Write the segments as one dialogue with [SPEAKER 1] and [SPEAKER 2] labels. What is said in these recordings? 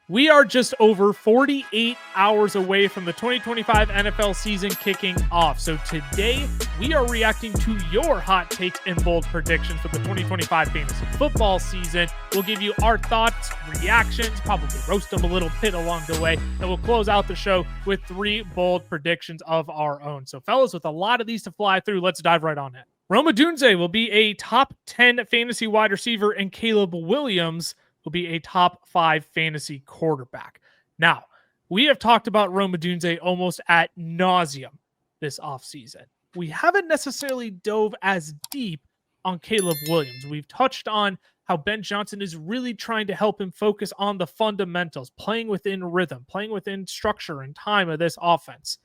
[SPEAKER 1] We are just over 48 hours away from the 2025 NFL season kicking off. So today we are reacting to your hot takes and bold predictions for the 2025 fantasy football season. We'll give you our thoughts, reactions, probably roast them a little bit along the way, and we'll close out the show with 3 bold predictions of our own. So fellas, with a lot of these to fly through, let's dive right on it. Rome Odunze will be a top 10 fantasy wide receiver, and Caleb Williams will be a top 5 fantasy quarterback. Now, we have talked about Rome Odunze almost ad nauseum this offseason. We haven't necessarily dove as deep on Caleb Williams. We've touched on how Ben Johnson is really trying to help him focus on the fundamentals, playing within rhythm, playing within structure and time of this offense.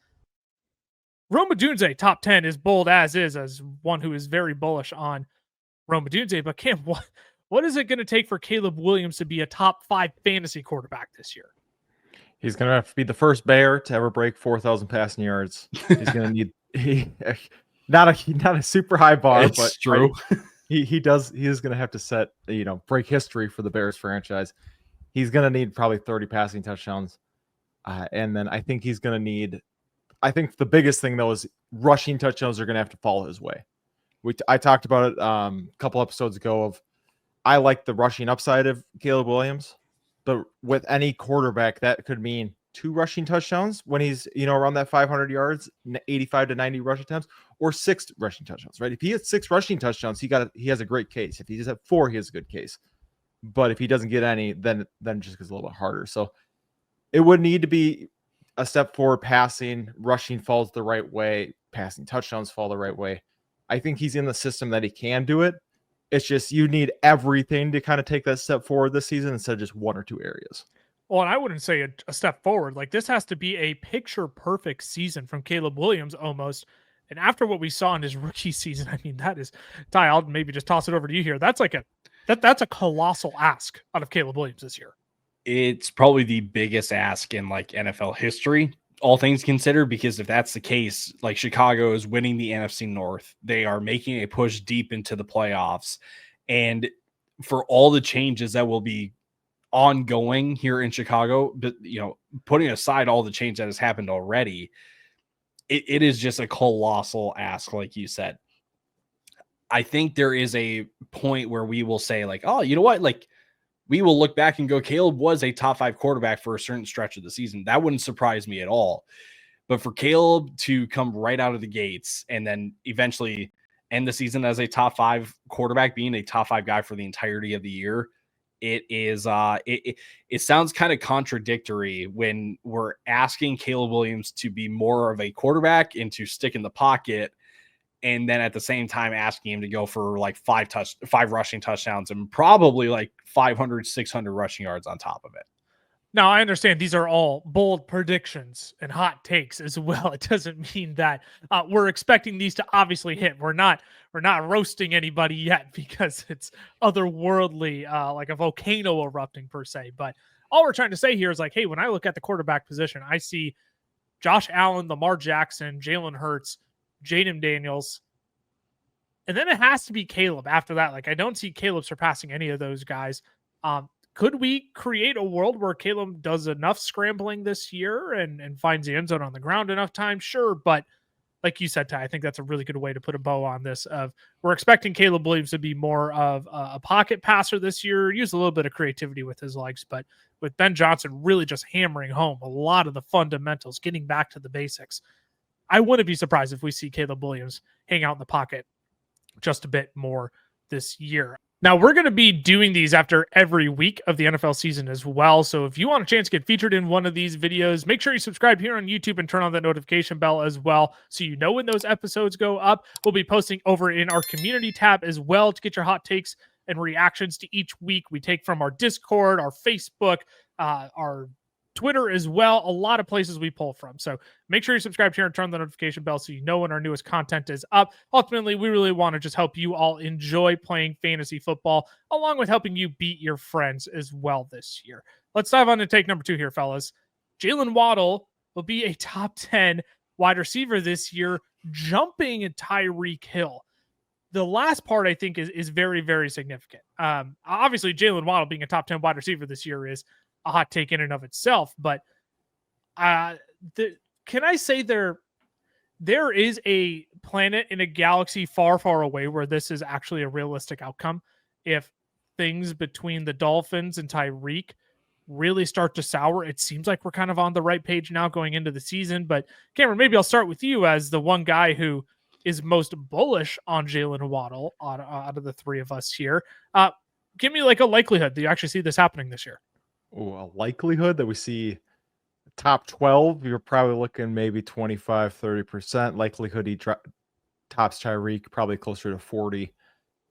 [SPEAKER 1] Rome Odunze, top 10, is bold as one who is very bullish on Rome Odunze. But Cam, what is it going to take for Caleb Williams to be a top 5 fantasy quarterback this year?
[SPEAKER 2] He's going to have to be the first Bear to ever break 4,000 passing yards. He's going to need not a super high bar,
[SPEAKER 3] it's
[SPEAKER 2] but
[SPEAKER 3] true.
[SPEAKER 2] He is going to have to set, break history for the Bears franchise. He's going to need probably 30 passing touchdowns. And then I think he's going to need, I think the biggest thing though is rushing touchdowns are going to have to fall his way. I talked about it a couple episodes ago of, I like the rushing upside of Caleb Williams, but with any quarterback, that could mean 2 rushing touchdowns when he's, around that 500 yards, 85 to 90 rushing attempts, or 6 rushing touchdowns, right? If he has 6 rushing touchdowns, he has a great case. If he just have 4, he has a good case. But if he doesn't get any, then it just gets a little bit harder. So it would need to be a step forward passing, rushing falls the right way, passing touchdowns fall the right way. I think he's in the system that he can do it. It's just you need everything to kind of take that step forward this season instead of just 1 or 2 areas.
[SPEAKER 1] Well, and I wouldn't say a step forward. Like, this has to be a picture-perfect season from Caleb Williams almost. And after what we saw in his rookie season, I mean, that is, Ty, I'll maybe just toss it over to you here. That's like that's a colossal ask out of Caleb Williams this year.
[SPEAKER 3] It's probably the biggest ask in like NFL history, all things considered, because if that's the case, like Chicago is winning the NFC North, they are making a push deep into the playoffs. And for all the changes that will be ongoing here in Chicago, but putting aside all the change that has happened already, it is just a colossal ask, like you said. I think there is a point where we will say like, oh, you know what? Like, we will look back and go, Caleb was a top 5 quarterback for a certain stretch of the season. That wouldn't surprise me at all. But for Caleb to come right out of the gates and then eventually end the season as a top 5 quarterback, being a top 5 guy for the entirety of the year, it is it sounds kind of contradictory when we're asking Caleb Williams to be more of a quarterback and to stick in the pocket, and then at the same time asking him to go for like 5 rushing touchdowns and probably like 500, 600 rushing yards on top of it.
[SPEAKER 1] Now, I understand these are all bold predictions and hot takes as well. It doesn't mean that we're expecting these to obviously hit. We're not roasting anybody yet because it's otherworldly, like a volcano erupting per se. But all we're trying to say here is like, hey, when I look at the quarterback position, I see Josh Allen, Lamar Jackson, Jalen Hurts, Jaden Daniels, and then it has to be Caleb after that. Like, I don't see Caleb surpassing any of those guys. Could we create a world where Caleb does enough scrambling this year and finds the end zone on the ground enough time? Sure. But like you said, Ty, I think that's a really good way to put a bow on this. We're expecting Caleb Williams to be more of a pocket passer this year, use a little bit of creativity with his legs, but with Ben Johnson really just hammering home a lot of the fundamentals, getting back to the basics. I wouldn't be surprised if we see Caleb Williams hang out in the pocket just a bit more this year. Now, we're going to be doing these after every week of the NFL season as well. So if you want a chance to get featured in one of these videos, make sure you subscribe here on YouTube and turn on that notification bell as well, so you know when those episodes go up. We'll be posting over in our community tab as well to get your hot takes and reactions to each week. We take from our Discord, our Facebook, our Twitter as well, a lot of places we pull from. So make sure you subscribe here and turn on the notification bell so you know when our newest content is up. Ultimately, we really want to just help you all enjoy playing fantasy football, along with helping you beat your friends as well this year. Let's dive on to take number 2 here, fellas. Jaylen Waddle will be a top 10 wide receiver this year, jumping Tyreek Hill. The last part, I think, is very, very significant. Obviously, Jaylen Waddle being a top 10 wide receiver this year is a hot take in and of itself. But can I say there is a planet in a galaxy far, far away where this is actually a realistic outcome if things between the Dolphins and Tyreek really start to sour. It seems like we're kind of on the right page now going into the season. But Cameron, maybe I'll start with you as the one guy who is most bullish on Jaylen Waddle out of the three of us here. Give me like a likelihood that you actually see this happening this year.
[SPEAKER 2] Ooh, a likelihood that we see top 12, you're probably looking maybe 25, 30%. Likelihood he tops Tyreek, probably closer to 40.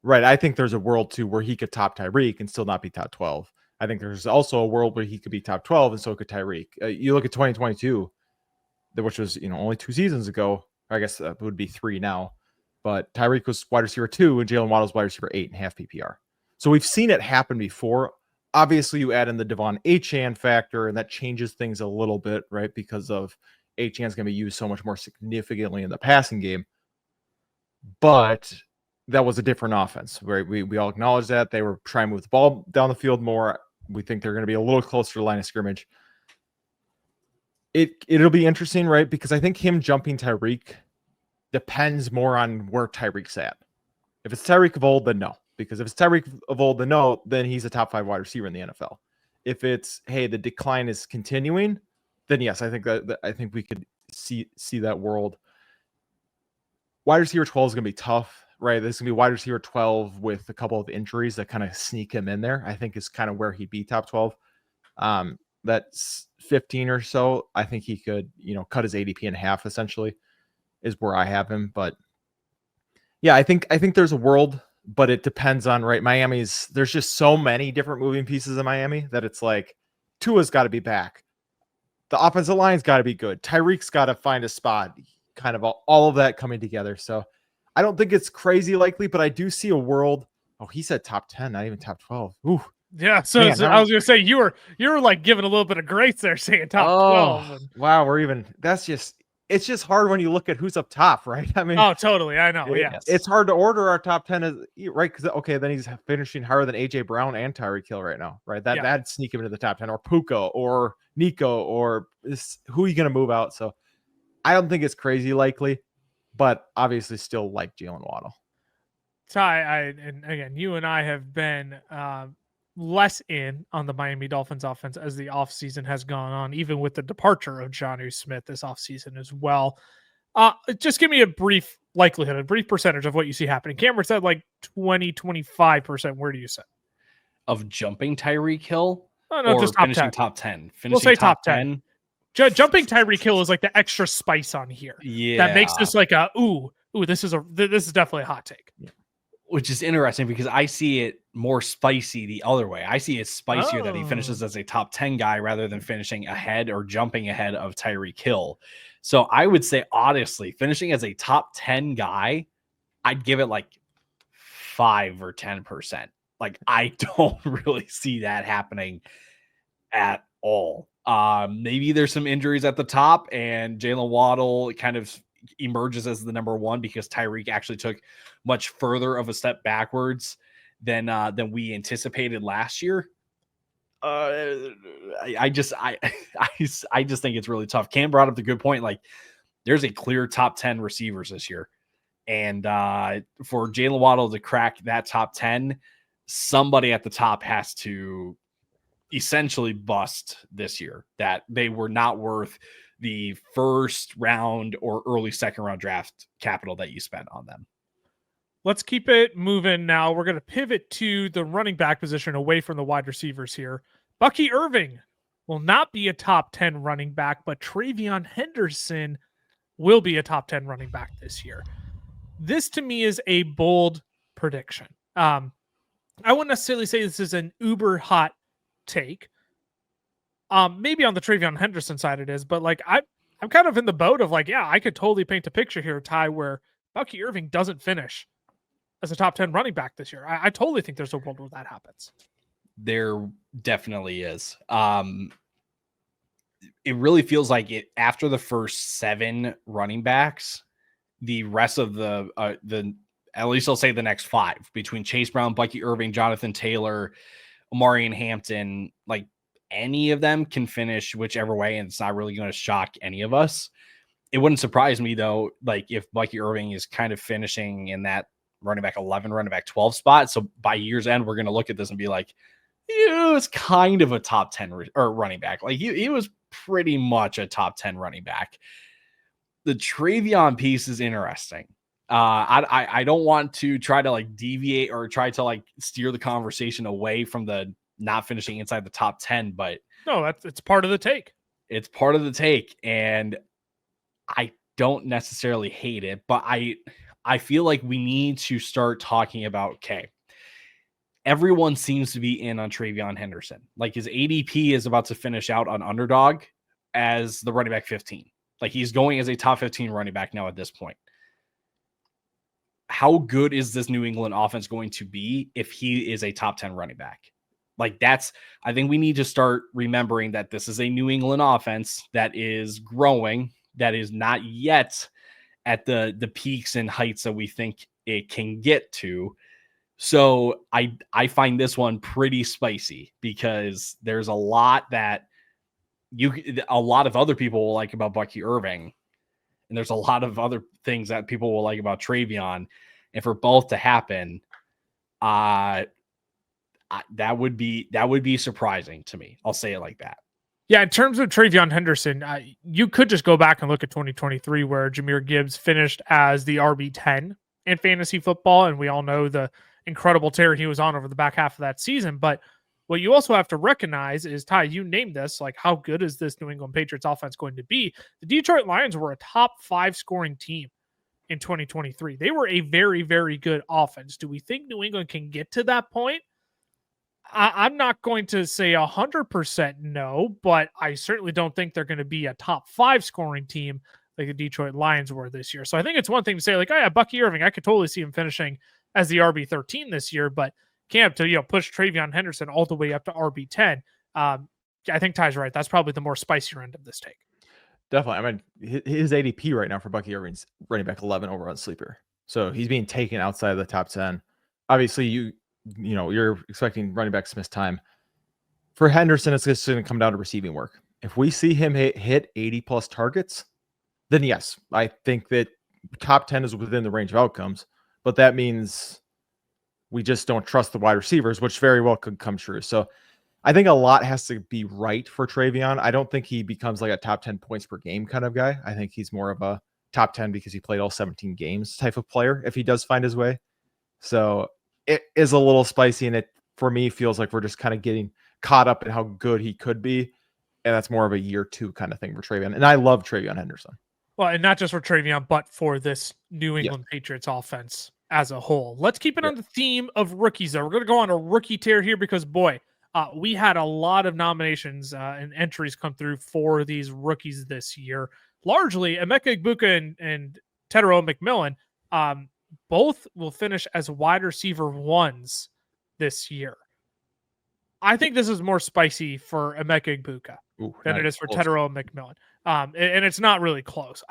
[SPEAKER 2] Right. I think there's a world too where he could top Tyreek and still not be top 12. I think there's also a world where he could be top 12 and so could Tyreek. You look at 2022, which was, only 2 seasons ago. I guess it would be 3 now. But Tyreek was wide receiver 2 and Jaylen Waddle's wide receiver 8.5 PPR. So we've seen it happen before. Obviously, you add in the Devon Achane factor, and that changes things a little bit, right? Because of Achane's going to be used so much more significantly in the passing game. But that was a different offense, right? We all acknowledge that. They were trying to move the ball down the field more. We think they're going to be a little closer to the line of scrimmage. It'll be interesting, right? Because I think him jumping Tyreek depends more on where Tyreek's at. If it's Tyreek of old, then no. Because if it's Tyreek of old, then no, then he's a top 5 wide receiver in the NFL. If it's, hey, the decline is continuing, then yes, I think we could see that world. Wide receiver 12 is going to be tough, right? This is going to be wide receiver 12 with a couple of injuries that kind of sneak him in there. I think is kind of where he'd be top 12. That's 15 or so. I think he could, cut his ADP in half essentially is where I have him. But yeah, I think there's a world, but it depends on, right? There's just so many different moving pieces in Miami that it's like Tua's got to be back. The offensive line's got to be good. Tyreek's got to find a spot, kind of all of that coming together. So I don't think it's crazy likely, but I do see a world. Oh, he said top 10, not even top 12. Ooh.
[SPEAKER 1] Yeah. So,
[SPEAKER 2] Man,
[SPEAKER 1] I was going to say, you were like giving a little bit of grace there saying top 12.
[SPEAKER 2] Wow. It's just hard when you look at who's up top, right? I mean,
[SPEAKER 1] oh, totally. I know. Yeah.
[SPEAKER 2] It's hard to order our top 10 as right. Cause then he's finishing higher than AJ Brown and Tyreek Hill right now. Right. That'd sneak him into the top 10 or Puka or Nico or who are you going to move out? So I don't think it's crazy likely, but obviously still like Jaylen Waddle.
[SPEAKER 1] Ty, and again, you and I have been less in on the Miami Dolphins offense as the offseason has gone on, even with the departure of Jonnu Smith this offseason as well. Just give me a brief likelihood, a brief percentage of what you see happening. Cameron said like 20, 25%. Where do you set?
[SPEAKER 3] Of jumping Tyreek Hill?
[SPEAKER 1] Oh, no,
[SPEAKER 3] or
[SPEAKER 1] just top
[SPEAKER 3] finishing
[SPEAKER 1] 10.
[SPEAKER 3] top 10?
[SPEAKER 1] We'll say top 10. Jumping Tyreek Hill is like the extra spice on here.
[SPEAKER 3] Yeah.
[SPEAKER 1] That makes this like this is definitely a hot take.
[SPEAKER 2] Yeah.
[SPEAKER 3] Which is interesting because I see it more spicy the other way. I see it spicier that he finishes as a top 10 guy rather than finishing ahead or jumping ahead of Tyreek Hill. So I would say, honestly, finishing as a top 10 guy, I'd give it like 5 or 10%. Like, I don't really see that happening at all. Maybe there's some injuries at the top and Jaylen Waddle kind of emerges as the number 1 because Tyreek actually took much further of a step backwards than we anticipated last year. I just think it's really tough. Cam brought up the good point. Like, there's a clear top 10 receivers this year. And for Jaylen Waddle to crack that top 10, somebody at the top has to essentially bust this year, that they were not worth the first round or early second round draft capital that you spent on them.
[SPEAKER 1] Let's keep it moving now. We're going to pivot to the running back position away from the wide receivers here. Bucky Irving will not be a top 10 running back, but Travion Henderson will be a top 10 running back this year. This to me is a bold prediction. I wouldn't necessarily say this is an uber hot take. Maybe on the Travion Henderson side it is, but like I'm kind of in the boat of like, yeah, I could totally paint a picture here, Ty, where Bucky Irving doesn't finish as a top 10 running back this year. I totally think there's a world where that happens.
[SPEAKER 3] There definitely is. It really feels like it after the first 7 running backs, the rest of the at least I'll say the next 5 between Chase Brown, Bucky Irving, Jonathan Taylor, Omarion Hampton, like any of them can finish whichever way, and it's not really going to shock any of us. It wouldn't surprise me, though, like if Bucky Irving is kind of finishing in that running back 11, running back 12 spot. So by year's end, we're going to look at this and be like, he was kind of a top 10 or running back. Like he was pretty much a top 10 running back. The Travion piece is interesting. I don't want to try to like deviate or try to like steer the conversation away from the not finishing inside the top 10, but
[SPEAKER 1] no, it's part of the take.
[SPEAKER 3] It's part of the take. And I don't necessarily hate it, but I feel like we need to start talking about, okay, everyone seems to be in on Travion Henderson. Like his ADP is about to finish out on Underdog as the running back 15. Like he's going as a top 15 running back now at this point. How good is this New England offense going to be if he is a top 10 running back? Like I think we need to start remembering that this is a New England offense that is growing, that is not yet at the peaks and heights that we think it can get to. So I find this one pretty spicy because there's a lot that a lot of other people will like about Bucky Irving, and there's a lot of other things that people will like about Travion. And for both to happen, that would be surprising to me. I'll say it like that.
[SPEAKER 1] Yeah, in terms of Travion Henderson, you could just go back and look at 2023 where Jahmyr Gibbs finished as the RB10 in fantasy football, and we all know the incredible tear he was on over the back half of that season. But what you also have to recognize is, Ty, you named this, like how good is this New England Patriots offense going to be? The Detroit Lions were a top 5 scoring team in 2023. They were a very, very good offense. Do we think New England can get to that point? I'm not going to say 100% no, but I certainly don't think they're going to be a top 5 scoring team like the Detroit Lions were this year. So I think it's one thing to say like, oh yeah, Bucky Irving, I could totally see him finishing as the RB13 this year, but can't to push Travion Henderson all the way up to RB10. I think Ty's right. That's probably the more spicier end of this take.
[SPEAKER 2] Definitely. I mean, his ADP right now for Bucky Irving's running back 11 over on Sleeper. So he's being taken outside of the top 10. Obviously, you're expecting running backs to miss time. For Henderson, it's just going to come down to receiving work. If we see him hit 80 plus targets, then yes, I think that top 10 is within the range of outcomes, but that means we just don't trust the wide receivers, which very well could come true. So I think a lot has to be right for Travion. I don't think he becomes like a top 10 points per game kind of guy. I think he's more of a top 10 because he played all 17 games type of player if he does find his way. So it is a little spicy, and it, for me, feels like we're just kind of getting caught up in how good he could be. And that's more of a year 2 kind of thing for Travion. And I love Travion Henderson.
[SPEAKER 1] Well, and not just for Travion, but for this New England Patriots offense as a whole. Let's keep it on the theme of rookies, though. We're going to go on a rookie tear here because, boy, we had a lot of nominations and entries come through for these rookies this year. Largely, Emeka Egbuka and Teslaa McMillan both will finish as wide receiver 1s this year. I think this is more spicy for Emeka Egbuka than it is for Teslaa McMillan. And it's not really close.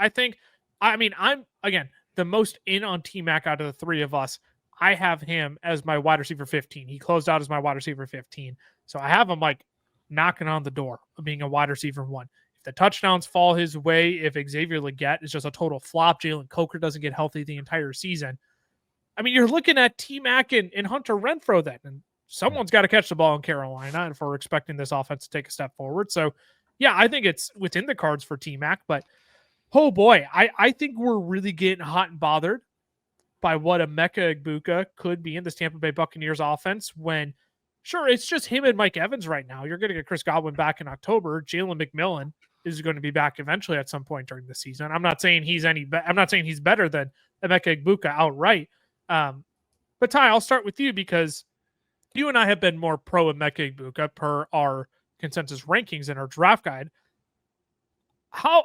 [SPEAKER 1] I'm, again, the most in on T-Mac out of the 3 of us. I have him as my wide receiver 15. He closed out as my wide receiver 15. So I have him like knocking on the door of being a wide receiver 1. If the touchdowns fall his way, if Xavier Legette is just a total flop, Jalen Coker doesn't get healthy the entire season. I mean, you're looking at T-Mac and Hunter Renfrow then, and someone's got to catch the ball in Carolina if we're expecting this offense to take a step forward. So, yeah, I think it's within the cards for T-Mac, but oh boy, I think we're really getting hot and bothered by what Emeka Egbuka could be in this Tampa Bay Buccaneers offense when, sure, it's just him and Mike Evans right now. You're going to get Chris Godwin back in October. Jalen McMillan is going to be back eventually at some point during the season. I'm not saying he's I'm not saying he's better than Emeka Egbuka outright. But Ty, I'll start with you because you and I have been more pro Emeka Egbuka per our consensus rankings in our draft guide. How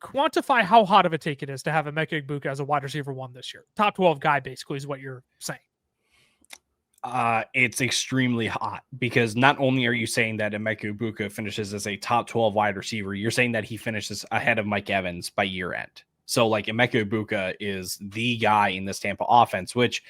[SPEAKER 1] quantify how hot of a take it is to have Emeka Egbuka as a wide receiver 1 this year. Top 12 guy basically is what you're saying.
[SPEAKER 3] It's extremely hot because not only are you saying that Emeka Egbuka finishes as a top 12 wide receiver, you're saying that he finishes ahead of Mike Evans by year end. So like Emeka Egbuka is the guy in this Tampa offense, which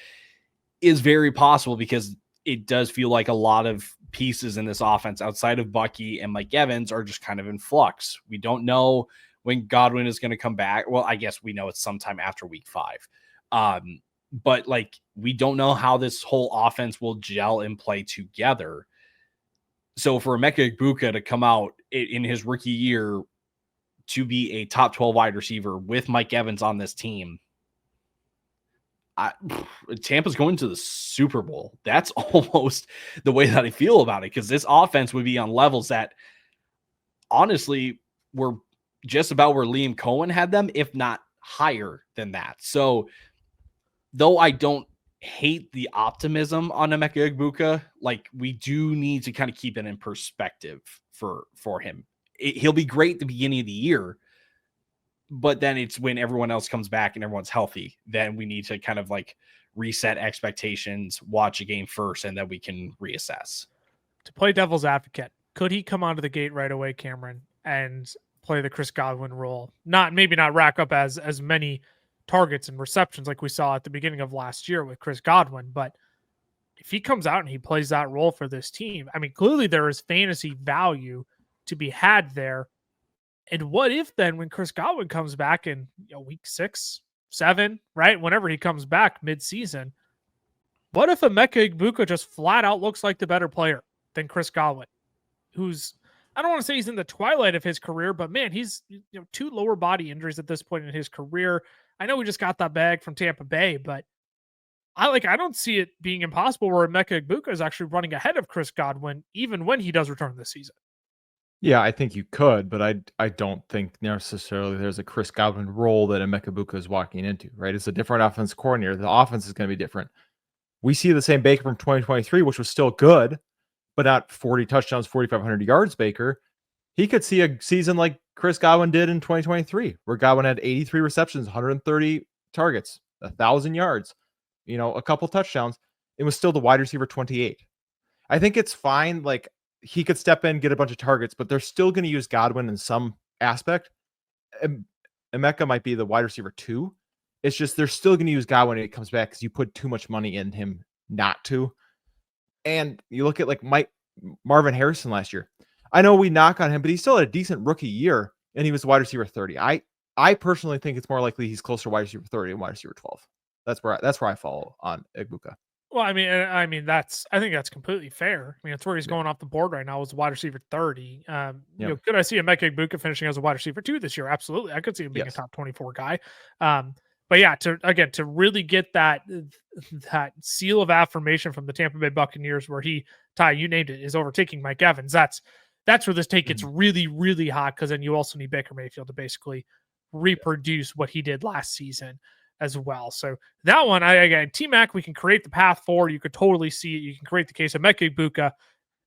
[SPEAKER 3] is very possible because it does feel like a lot of pieces in this offense outside of Bucky and Mike Evans are just kind of in flux. We don't know when Godwin is going to come back. Well, I guess we know it's sometime after week 5. But like, we don't know how this whole offense will gel and play together. So for Emeka Egbuka to come out in his rookie year to be a top 12 wide receiver with Mike Evans on this team, Tampa's going to the Super Bowl. That's almost the way that I feel about it, because this offense would be on levels that honestly were just about where Liam Cohen had them, if not higher than that. So though I don't hate the optimism on Emeka Egbuka, like, we do need to kind of keep it in perspective for him. He'll be great at the beginning of the year, but then it's when everyone else comes back and everyone's healthy, then we need to kind of like reset expectations, watch a game first, and then we can reassess.
[SPEAKER 1] To play devil's advocate, could he come onto the gate right away, Cameron, and play the Chris Godwin role? Maybe not rack up as many targets and receptions like we saw at the beginning of last year with Chris Godwin, but if he comes out and he plays that role for this team, I mean, clearly there is fantasy value to be had there. And what if then when Chris Godwin comes back in week 6, 7, right? Whenever he comes back mid-season, what if Emeka Egbuka just flat out looks like the better player than Chris Godwin, who's, I don't want to say he's in the twilight of his career, but man, he's 2 lower body injuries at this point in his career. I know we just got that bag from Tampa Bay, but I don't see it being impossible where Emeka Egbuka is actually running ahead of Chris Godwin, even when he does return this season.
[SPEAKER 2] Yeah, I think you could, but I don't think necessarily there's a Chris Godwin role that Emeka Egbuka is walking into, right? It's a different offense coordinator. The offense is going to be different. We see the same Baker from 2023, which was still good, but not 40 touchdowns, 4,500 yards Baker. He could see a season like Chris Godwin did in 2023, where Godwin had 83 receptions, 130 targets, 1,000 yards, a couple touchdowns. It was still the wide receiver 28. I think it's fine. Like, he could step in, get a bunch of targets, but they're still going to use Godwin in some aspect. Emeka might be the wide receiver 2. It's just they're still going to use Godwin when he comes back because you put too much money in him not to. And you look at like Marvin Harrison last year. I know we knock on him, but he still had a decent rookie year, and he was wide receiver 30. I personally think it's more likely he's closer to wide receiver 30 and wide receiver 12. That's where I follow on Egbuka.
[SPEAKER 1] Well, I think that's completely fair. I mean, that's where he's going off the board right now, is wide receiver 30. Could I see Emeka Egbuka finishing as a wide receiver 2 this year? Absolutely. I could see him being a top 24 guy. But yeah, to really get that seal of affirmation from the Tampa Bay Buccaneers, where Ty, you named it, is overtaking Mike Evans. That's where this take gets really, really hot, because then you also need Baker Mayfield to basically reproduce what he did last season as well. So that one, T-Mac, we can create the path forward. You could totally see it. You can create the case of Emeka Egbuka.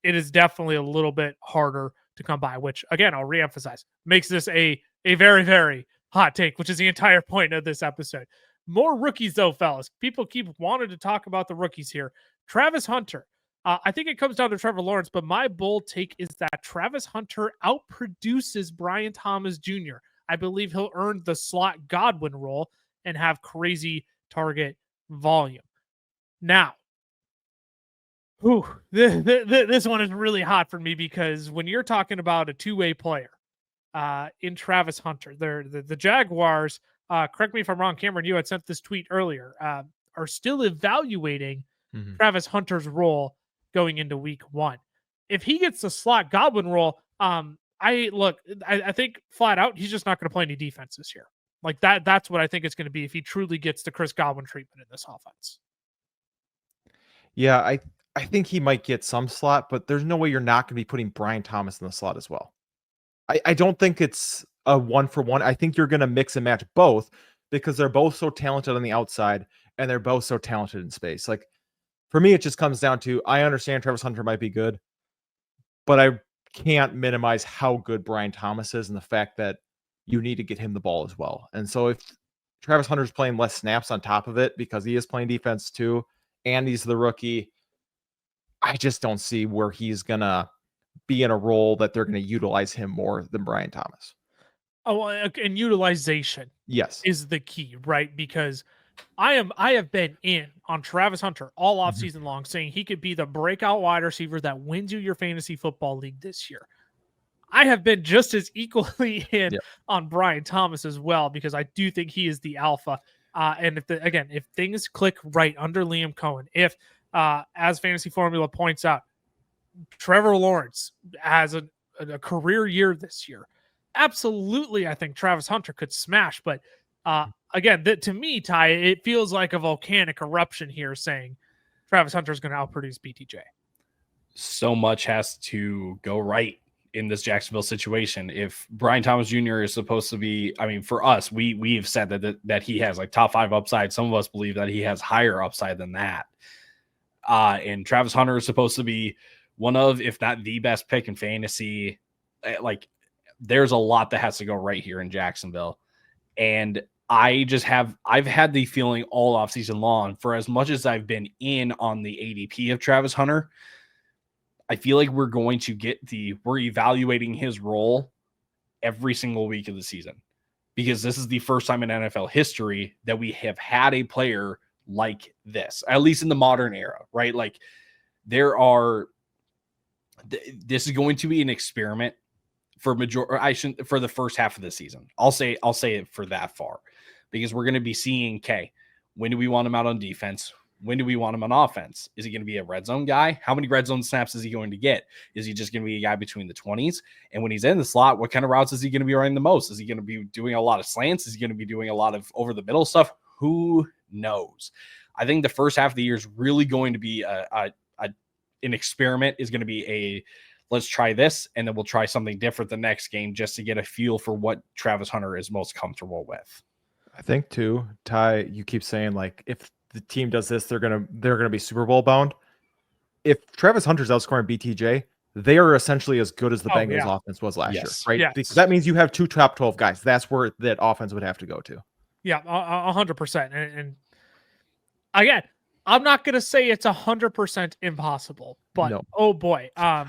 [SPEAKER 1] It is definitely a little bit harder to come by, which, again, I'll reemphasize, makes this a very, very hot take, which is the entire point of this episode. More rookies, though, fellas. People keep wanting to talk about the rookies here. Travis Hunter. I think it comes down to Trevor Lawrence, but my bold take is that Travis Hunter outproduces Brian Thomas Jr. I believe he'll earn the slot Godwin role and have crazy target volume. Now, this one is really hot for me, because when you're talking about a two-way player in Travis Hunter, the Jaguars, correct me if I'm wrong, Cameron, you had sent this tweet earlier, are still evaluating Travis Hunter's role going into week 1. If he gets the slot Godwin role, I think flat out, he's just not going to play any defense this year. Like that's what I think it's going to be if he truly gets the Chris Godwin treatment in this offense.
[SPEAKER 2] Yeah, I think he might get some slot, but there's no way you're not going to be putting Brian Thomas in the slot as well. I don't think it's a 1-for-1. I think you're going to mix and match both, because they're both so talented on the outside and they're both so talented in space. Like, for me, it just comes down to, I understand Travis Hunter might be good, but I can't minimize how good Brian Thomas is and the fact that you need to get him the ball as well. And so if Travis Hunter's playing less snaps on top of it, because he is playing defense too, and he's the rookie, I just don't see where he's going to be in a role that they're going to utilize him more than Brian Thomas.
[SPEAKER 1] Oh, and utilization
[SPEAKER 2] yes
[SPEAKER 1] is the key, right? Because I have been in on Travis Hunter all offseason long, saying he could be the breakout wide receiver that wins you your fantasy football league this year. I have been just as equally in on Brian Thomas as well, because I do think he is the alpha. And if things click right under Liam Cohen, if as Fantasy Formula points out, Trevor Lawrence has a career year this year, absolutely, I think Travis Hunter could smash. But again, to me, Ty, it feels like a volcanic eruption here, saying Travis Hunter is going to outproduce BTJ.
[SPEAKER 3] So much has to go right in this Jacksonville situation. If Brian Thomas Jr. is supposed to be, I mean, for us, we've said that he has like top 5 upside. Some of us believe that he has higher upside than that. And Travis Hunter is supposed to be one of, if not the best pick in fantasy. Like, there's a lot that has to go right here in Jacksonville. And I've had the feeling all offseason long, for as much as I've been in on the ADP of Travis Hunter, I feel like we're evaluating his role every single week of the season, because this is the first time in NFL history that we have had a player like this, at least in the modern era, right? Like, this is going to be an experiment for the first half of the season. I'll say it for that far, because we're going to be seeing, okay, when do we want him out on defense? When do we want him on offense? Is he going to be a red zone guy? How many red zone snaps is he going to get? Is he just going to be a guy between the 20s? And when he's in the slot, what kind of routes is he going to be running the most? Is he going to be doing a lot of slants? Is he going to be doing a lot of over the middle stuff? Who knows? I think the first half of the year is really going to be an experiment. Is going to be let's try this, and then we'll try something different the next game, just to get a feel for what Travis Hunter is most comfortable with.
[SPEAKER 2] I think too, Ty, you keep saying like, if the team does this, they're gonna be Super Bowl bound. If Travis Hunter's outscoring BTJ, they are essentially as good as the Bengals offense was last year, right?
[SPEAKER 1] Yes.
[SPEAKER 2] Because that means you have 2 top 12 guys. That's where that offense would have to go to.
[SPEAKER 1] Yeah, 100%. And again, I'm not going to say it's 100% impossible, but oh boy, a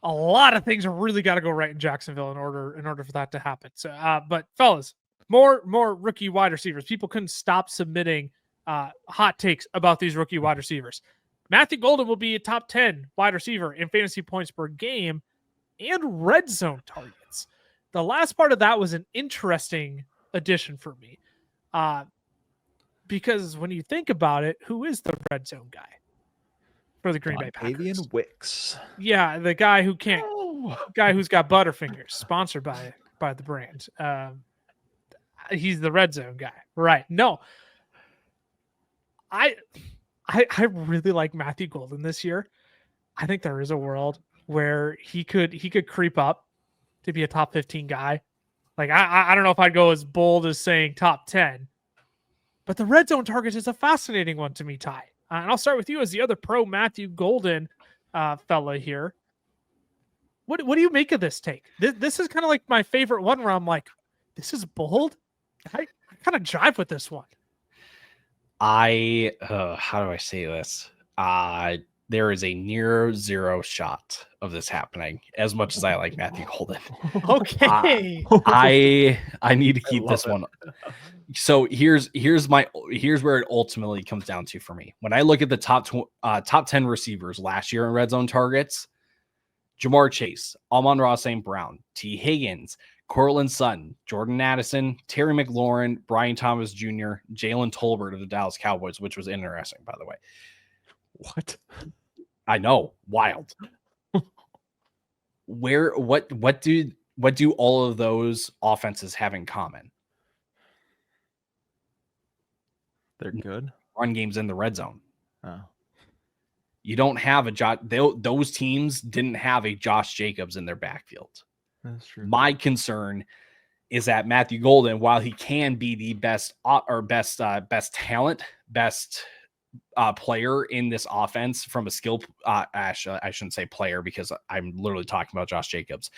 [SPEAKER 1] lot of things are really got to go right in Jacksonville in order for that to happen. So, but fellas, more rookie wide receivers. People couldn't stop submitting hot takes about these rookie wide receivers. Matthew Golden will be a top 10 wide receiver in fantasy points per game and red zone targets. The last part of that was an interesting addition for me. Because when you think about it, who is the red zone guy for the Green Bay Packers?
[SPEAKER 2] Avian Wicks.
[SPEAKER 1] Yeah, the guy who can't, guy who's got Butterfingers, sponsored by the brand. He's the red zone guy, right? No, I really like Matthew Golden this year. I think there is a world where he could creep up to be a top 15 guy. Like I don't know if I'd go as bold as saying top 10. But the red zone target is a fascinating one to me, Ty. And I'll start with you as the other pro Matthew Golden fella here. What do you make of this take? This is kind of like my favorite one, where I'm like, this is bold. I kind of jive with this one.
[SPEAKER 3] How do I say this? There is a near zero shot of this happening, as much as I like Matthew Golden.
[SPEAKER 1] Okay.
[SPEAKER 3] I need to keep this one. So here's where it ultimately comes down to for me. When I look at the top 10 receivers last year in red zone targets, Jamar Chase, Amon-Ra St. Brown, T. Higgins, Cortland Sutton, Jordan Addison, Terry McLaurin, Brian Thomas Jr., Jalen Tolbert of the Dallas Cowboys, which was interesting, by the way.
[SPEAKER 2] What?
[SPEAKER 3] I know, wild. What do all of those offenses have in common?
[SPEAKER 2] They're good.
[SPEAKER 3] Run games in the red zone.
[SPEAKER 2] Oh.
[SPEAKER 3] You don't have those teams didn't have a Josh Jacobs in their backfield.
[SPEAKER 2] That's true.
[SPEAKER 3] My concern is that Matthew Golden, while he can be the best talent, best player in this offense from a skill, I shouldn't say player, because I'm literally talking about Josh Jacobs.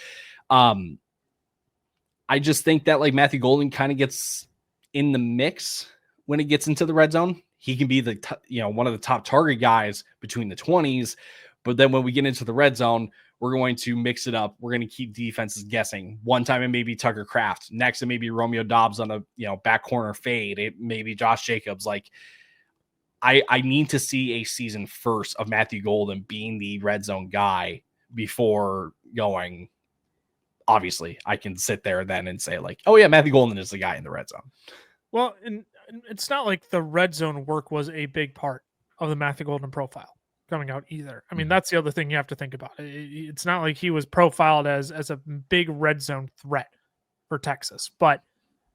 [SPEAKER 3] I just think that like Matthew Golden kind of gets in the mix when it gets into the red zone. He can be one of the top target guys between the 20s, but then when we get into the red zone, We're going to mix it up. We're going to keep defenses guessing. One time it may be Tucker Kraft. Next it may be Romeo Doubs on a back corner fade. It may be Josh Jacobs. Like I need to see a season first of Matthew Golden being the red zone guy before going. Obviously, I can sit there then and say like, oh yeah, Matthew Golden is the guy in the red zone.
[SPEAKER 1] Well, and it's not like the red zone work was a big part of the Matthew Golden profile coming out either. I mean, that's the other thing you have to think about. It's not like he was profiled as a big red zone threat for Texas. But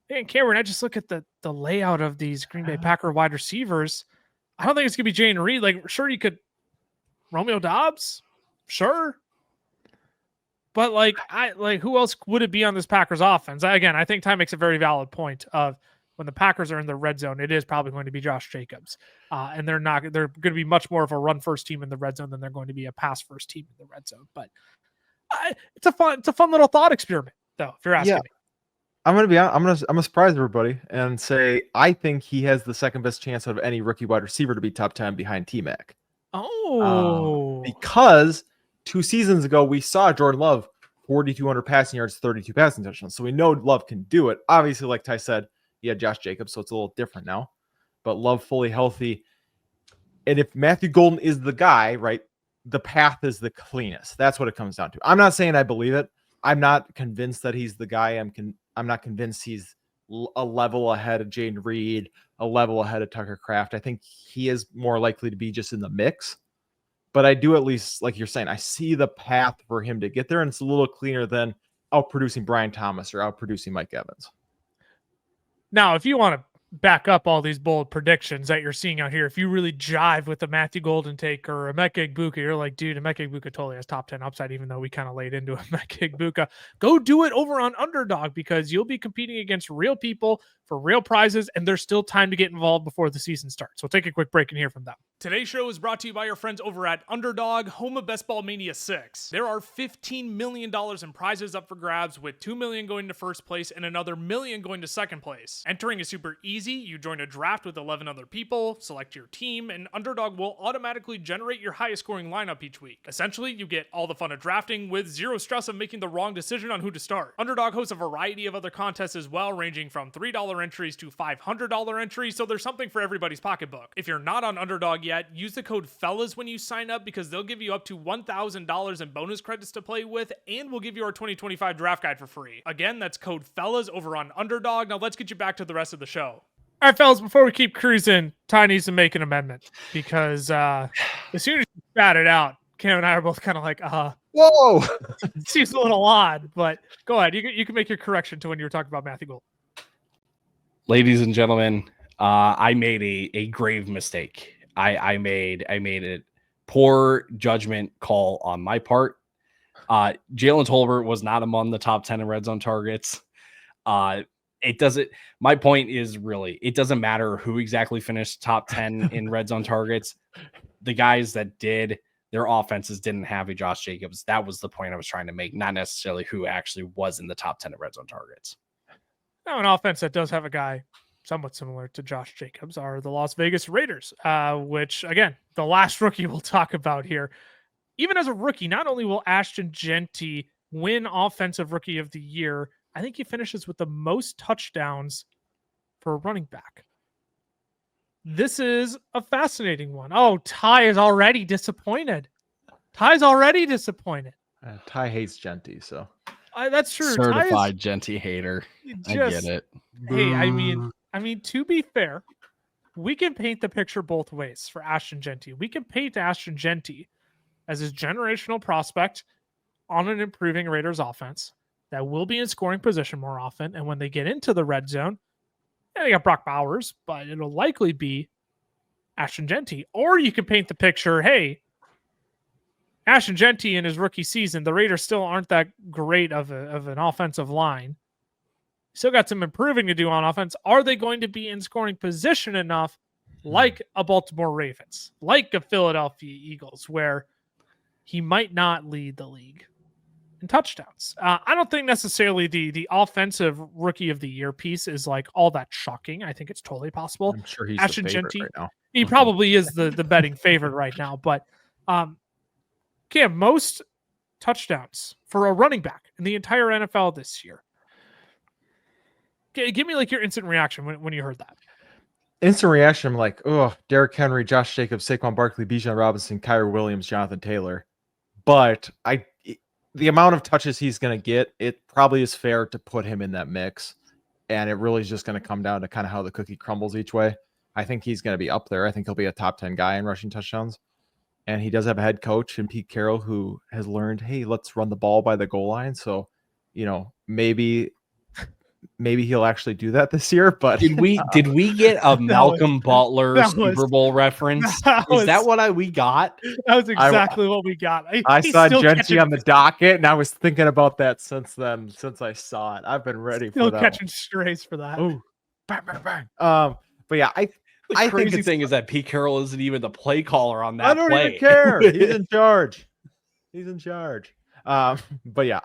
[SPEAKER 1] man, Cameron, I just look at the layout of these Green Bay Packer wide receivers. I don't think it's gonna be Jayden Reed. Like, sure, you could Romeo Doubs, sure. But who else would it be on this Packers offense? Again, I think Ty makes a very valid point of when the Packers are in the red zone, it is probably going to be Josh Jacobs. And they're going to be much more of a run first team in the red zone than they're going to be a pass first team in the red zone. But it's a fun little thought experiment, though, if you're asking me.
[SPEAKER 2] I'm gonna surprise everybody and say I think he has the second best chance of any rookie wide receiver to be top 10 behind T-Mac. Because 2 seasons ago we saw Jordan Love 4,200 passing yards, 32 passing touchdowns. So we know Love can do it. Obviously, like Ty said, he had Josh Jacobs, so it's a little different now. But Love fully healthy. And if Matthew Golden is the guy, right, the path is the cleanest. That's what it comes down to. I'm not saying I believe it. I'm not convinced that he's the guy. I'm not convinced he's a level ahead of Jayden Reed, a level ahead of Tucker Kraft. I think he is more likely to be just in the mix. But I do, at least, like you're saying, I see the path for him to get there, and it's a little cleaner than outproducing Brian Thomas or outproducing Mike Evans.
[SPEAKER 1] Now, if you want to back up all these bold predictions that you're seeing out here, if you really jive with the Matthew Golden take or Emeka Egbuka, you're like, dude, Emeka Egbuka totally has top 10 upside, even though we kind of laid into Emeka Egbuka. Go do it over on Underdog, because you'll be competing against real people for real prizes, and there's still time to get involved before the season starts. So we'll take a quick break and hear from them. Today's show is brought to you by our friends over at Underdog, home of Best Ball Mania 6. There are $15 million in prizes up for grabs, with $2 million going to first place and another $1 million going to second place. Entering is super easy. You join a draft with 11 other people, select your team, and Underdog will automatically generate your highest scoring lineup each week. Essentially, you get all the fun of drafting with zero stress of making the wrong decision on who to start. Underdog hosts a variety of other contests as well, ranging from $3 entries to $500 entries, so there's something for everybody's pocketbook. If you're not on Underdog yet, use the code FELLAS when you sign up, because they'll give you up to $1,000 in bonus credits to play with, and we'll give you our 2025 draft guide for free. Again, that's code FELLAS over on Underdog. Now let's get you back to the rest of the show. All right, fellas, before we keep cruising, Ty needs to make an amendment, because as soon as you spat it out, Cam and I are both kind of like,
[SPEAKER 2] whoa,
[SPEAKER 1] it seems a little odd, but go ahead. You can make your correction to when you were talking about Matthew Gold.
[SPEAKER 3] Ladies and gentlemen, I made a grave mistake. I made a poor judgment call on my part. Jalen Tolbert was not among the top 10 in red zone targets. My point is, really, it doesn't matter who exactly finished top 10 in red zone targets. The guys that did, their offenses didn't have a Josh Jacobs. That was the point I was trying to make, not necessarily who actually was in the top 10 of red zone targets.
[SPEAKER 1] Now, an offense that does have a guy somewhat similar to Josh Jacobs are the Las Vegas Raiders, which, again, the last rookie we'll talk about here. Even as a rookie, not only will Ashton Jeanty win Offensive Rookie of the Year, I think he finishes with the most touchdowns for a running back. This is a fascinating one. Oh, Ty is already disappointed. Ty
[SPEAKER 2] hates Jeanty, so.
[SPEAKER 1] That's true.
[SPEAKER 3] Certified Jeanty hater. I get it.
[SPEAKER 1] Hey, I mean, to be fair, we can paint the picture both ways for Ashton Jeanty. We can paint Ashton Jeanty as his generational prospect on an improving Raiders offense that will be in scoring position more often. And when they get into the red zone, they got Brock Bowers, but it'll likely be Ashton Jeanty. Or you can paint the picture, hey, Ashton Jeanty in his rookie season, the Raiders still aren't that great of an offensive line. Still got some improving to do on offense. Are they going to be in scoring position enough, like a Baltimore Ravens, like a Philadelphia Eagles, where he might not lead the league in touchdowns? I don't think necessarily the offensive rookie of the year piece is like all that shocking. I think it's totally possible.
[SPEAKER 2] I'm sure he's
[SPEAKER 1] Ashton
[SPEAKER 2] the favorite
[SPEAKER 1] Jeanty,
[SPEAKER 2] right now.
[SPEAKER 1] He probably is the betting favorite right now. But Cam, most touchdowns for a running back in the entire NFL this year. Give me like your instant reaction when you heard that.
[SPEAKER 2] Instant reaction, I'm like, oh, Derrick Henry, Josh Jacobs, Saquon Barkley, Bijan Robinson, Kyrie Williams, Jonathan Taylor. But the amount of touches he's going to get, it probably is fair to put him in that mix. And it really is just going to come down to kind of how the cookie crumbles each way. I think he's going to be up there. I think he'll be a top 10 guy in rushing touchdowns. And he does have a head coach in Pete Carroll who has learned, hey, let's run the ball by the goal line. So, maybe he'll actually do that this year. But
[SPEAKER 3] did we get a Malcolm Butler Super Bowl reference? Is that what we got?
[SPEAKER 1] That was exactly what we got.
[SPEAKER 2] I saw Jeanty on the docket, and I was thinking about that since then. Since I saw it, I've been ready for that.
[SPEAKER 1] Still catching strays for that.
[SPEAKER 2] Oh, bang, bang, bang. But yeah,
[SPEAKER 3] the crazy thing is that Pete Carroll isn't even the play caller on that.
[SPEAKER 2] I don't even care. He's in charge. He's in charge. But yeah,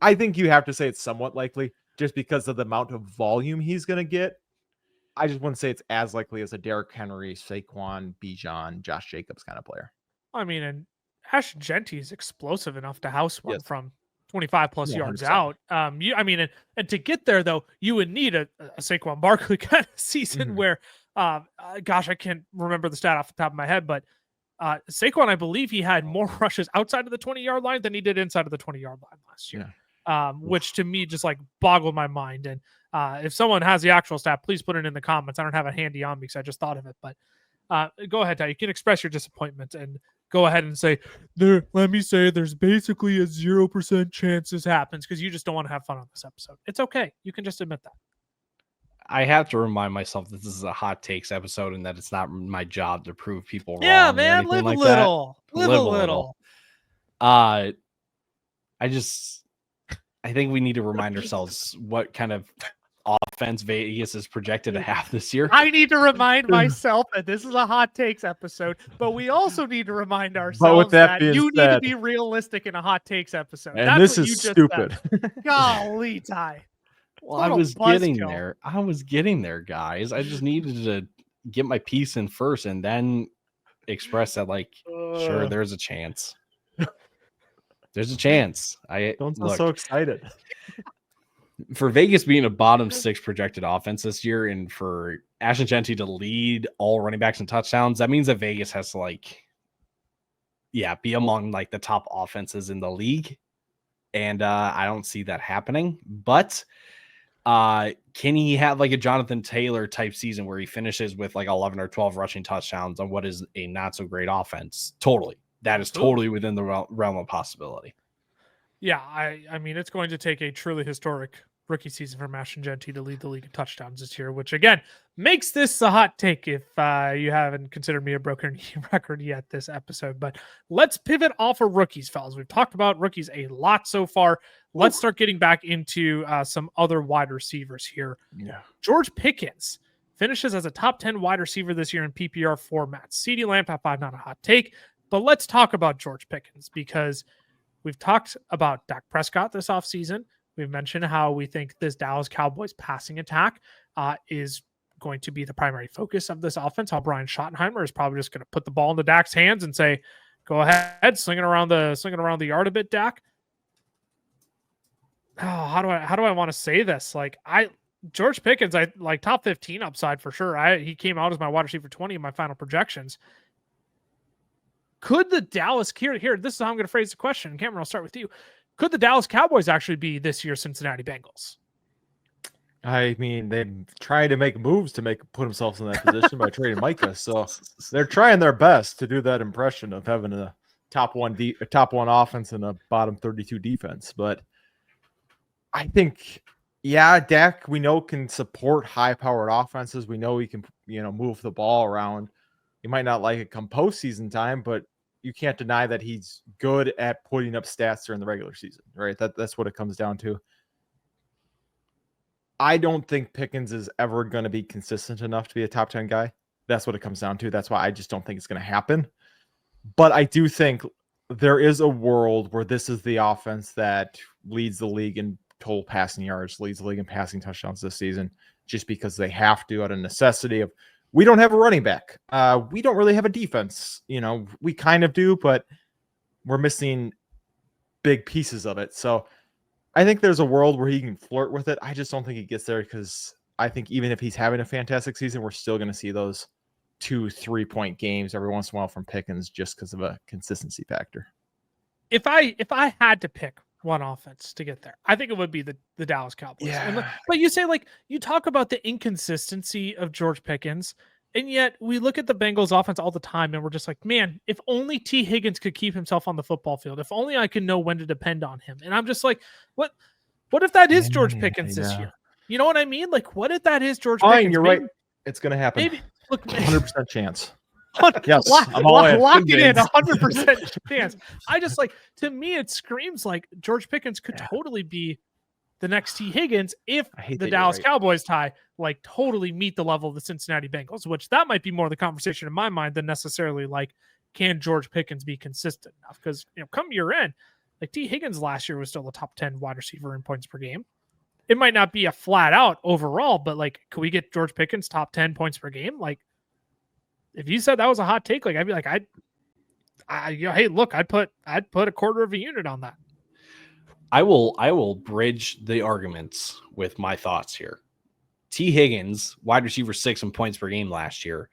[SPEAKER 2] I think you have to say it's somewhat likely. Just because of the amount of volume he's going to get. I just wouldn't say it's as likely as a Derrick Henry, Saquon, Bijan, Josh Jacobs kind of player.
[SPEAKER 1] I mean, and Ashton Jeanty is explosive enough to house one from 25 plus
[SPEAKER 2] 100%.
[SPEAKER 1] yards out. And to get there, though, you would need a Saquon Barkley kind of season where, gosh, I can't remember the stat off the top of my head, but Saquon, I believe he had more rushes outside of the 20-yard line than he did inside of the 20-yard line last year. Yeah. Which to me just like boggled my mind. And if someone has the actual stat, please put it in the comments. I don't have it handy on me because I just thought of it. But go ahead, Ty. You can express your disappointment and go ahead and say, let me say there's basically a 0% chance this happens because you just don't want to have fun on this episode. It's okay. You can just admit that.
[SPEAKER 3] I have to remind myself that this is a hot takes episode and that it's not my job to prove people wrong.
[SPEAKER 1] Yeah, man. Live like a little. Live a little.
[SPEAKER 3] I think we need to remind ourselves what kind of offense Vegas is projected to have this year.
[SPEAKER 1] I need to remind myself that this is a hot takes episode, but we also need to remind ourselves that you need to be realistic in a hot takes episode.
[SPEAKER 2] And this is stupid.
[SPEAKER 1] Golly, Ty.
[SPEAKER 3] Well, I was getting there. I was getting there, guys. I just needed to get my piece in first and then express that, sure, there's a chance. There's a chance. I
[SPEAKER 2] don't sound so excited.
[SPEAKER 3] For Vegas being a bottom 6 projected offense this year, and for Ashton Jeanty to lead all running backs and touchdowns, that means that Vegas has to be among the top offenses in the league. And I don't see that happening. But can he have a Jonathan Taylor type season where he finishes with 11 or 12 rushing touchdowns on what is a not so great offense? Totally. That is totally within the realm of possibility.
[SPEAKER 1] Yeah, I mean, it's going to take a truly historic rookie season from Ashton Jeanty to lead the league in touchdowns this year, which, again, makes this a hot take if you haven't considered me a broken record yet this episode. But let's pivot off of rookies, fellas. We've talked about rookies a lot so far. Let's start getting back into some other wide receivers here.
[SPEAKER 2] Yeah.
[SPEAKER 1] George Pickens finishes as a top 10 wide receiver this year in PPR formats. CeeDee Lamb, top 5, not a hot take. But let's talk about George Pickens because we've talked about Dak Prescott this offseason. We've mentioned how we think this Dallas Cowboys passing attack is going to be the primary focus of this offense. How Brian Schottenheimer is probably just going to put the ball into Dak's hands and say, go ahead, sling it around the yard a bit, Dak. Oh, how do I want to say this? George Pickens, I top 15 upside for sure. He came out as my wide receiver 20 in my final projections. Could the Dallas here? This is how I'm going to phrase the question. Cameron, I'll start with you. Could the Dallas Cowboys actually be this year's Cincinnati Bengals?
[SPEAKER 2] I mean, they tried to make moves to put themselves in that position by trading Micah, so they're trying their best to do that impression of having a top one offense and a bottom 32 defense. But I think, Dak we know can support high-powered offenses. We know he can, move the ball around. You might not like it come postseason time, but you can't deny that he's good at putting up stats during the regular season, right? That's what it comes down to. I don't think Pickens is ever going to be consistent enough to be a top 10 guy. That's what it comes down to. That's why I just don't think it's going to happen. But I do think there is a world where this is the offense that leads the league in total passing yards, leads the league in passing touchdowns this season, just because they have to out of necessity of, we don't have a running back. We don't really have a defense. We kind of do, but we're missing big pieces of it. So I think there's a world where he can flirt with it. I just don't think he gets there because I think even if he's having a fantastic season, we're still going to see those 2-3 point games every once in a while from Pickens just because of a consistency factor.
[SPEAKER 1] If I had to pick one offense to get there, I think it would be the Dallas Cowboys.
[SPEAKER 2] Yeah.
[SPEAKER 1] But you say, like, you talk about the inconsistency of George Pickens, and yet we look at the Bengals offense all the time and we're just like, man, if only T. Higgins could keep himself on the football field, if only I could know when to depend on him. And I'm just like, what if that is George Pickens this year? You know what I mean? Like, what if that is George Pickens?
[SPEAKER 2] You're right. It's going to happen.
[SPEAKER 1] Maybe, look,
[SPEAKER 2] 100% chance.
[SPEAKER 1] Yes,
[SPEAKER 2] I'm all in.
[SPEAKER 1] Lock it in, 100% chance. I just like, to me, it screams like George Pickens could totally be the next T. Higgins if the Dallas Cowboys tie like totally meet the level of the Cincinnati Bengals, which that might be more the conversation in my mind than necessarily like, can George Pickens be consistent enough? Because, you know, come year end, like T. Higgins last year was still a top 10 wide receiver in points per game. It might not be a flat out overall, but like, could we get George Pickens top 10 points per game? Like, if you said that was a hot take, like I'd be like, hey, look, I'd put a quarter of a unit on that.
[SPEAKER 3] I will bridge the arguments with my thoughts here. T. Higgins, wide receiver 6 in points per game last year,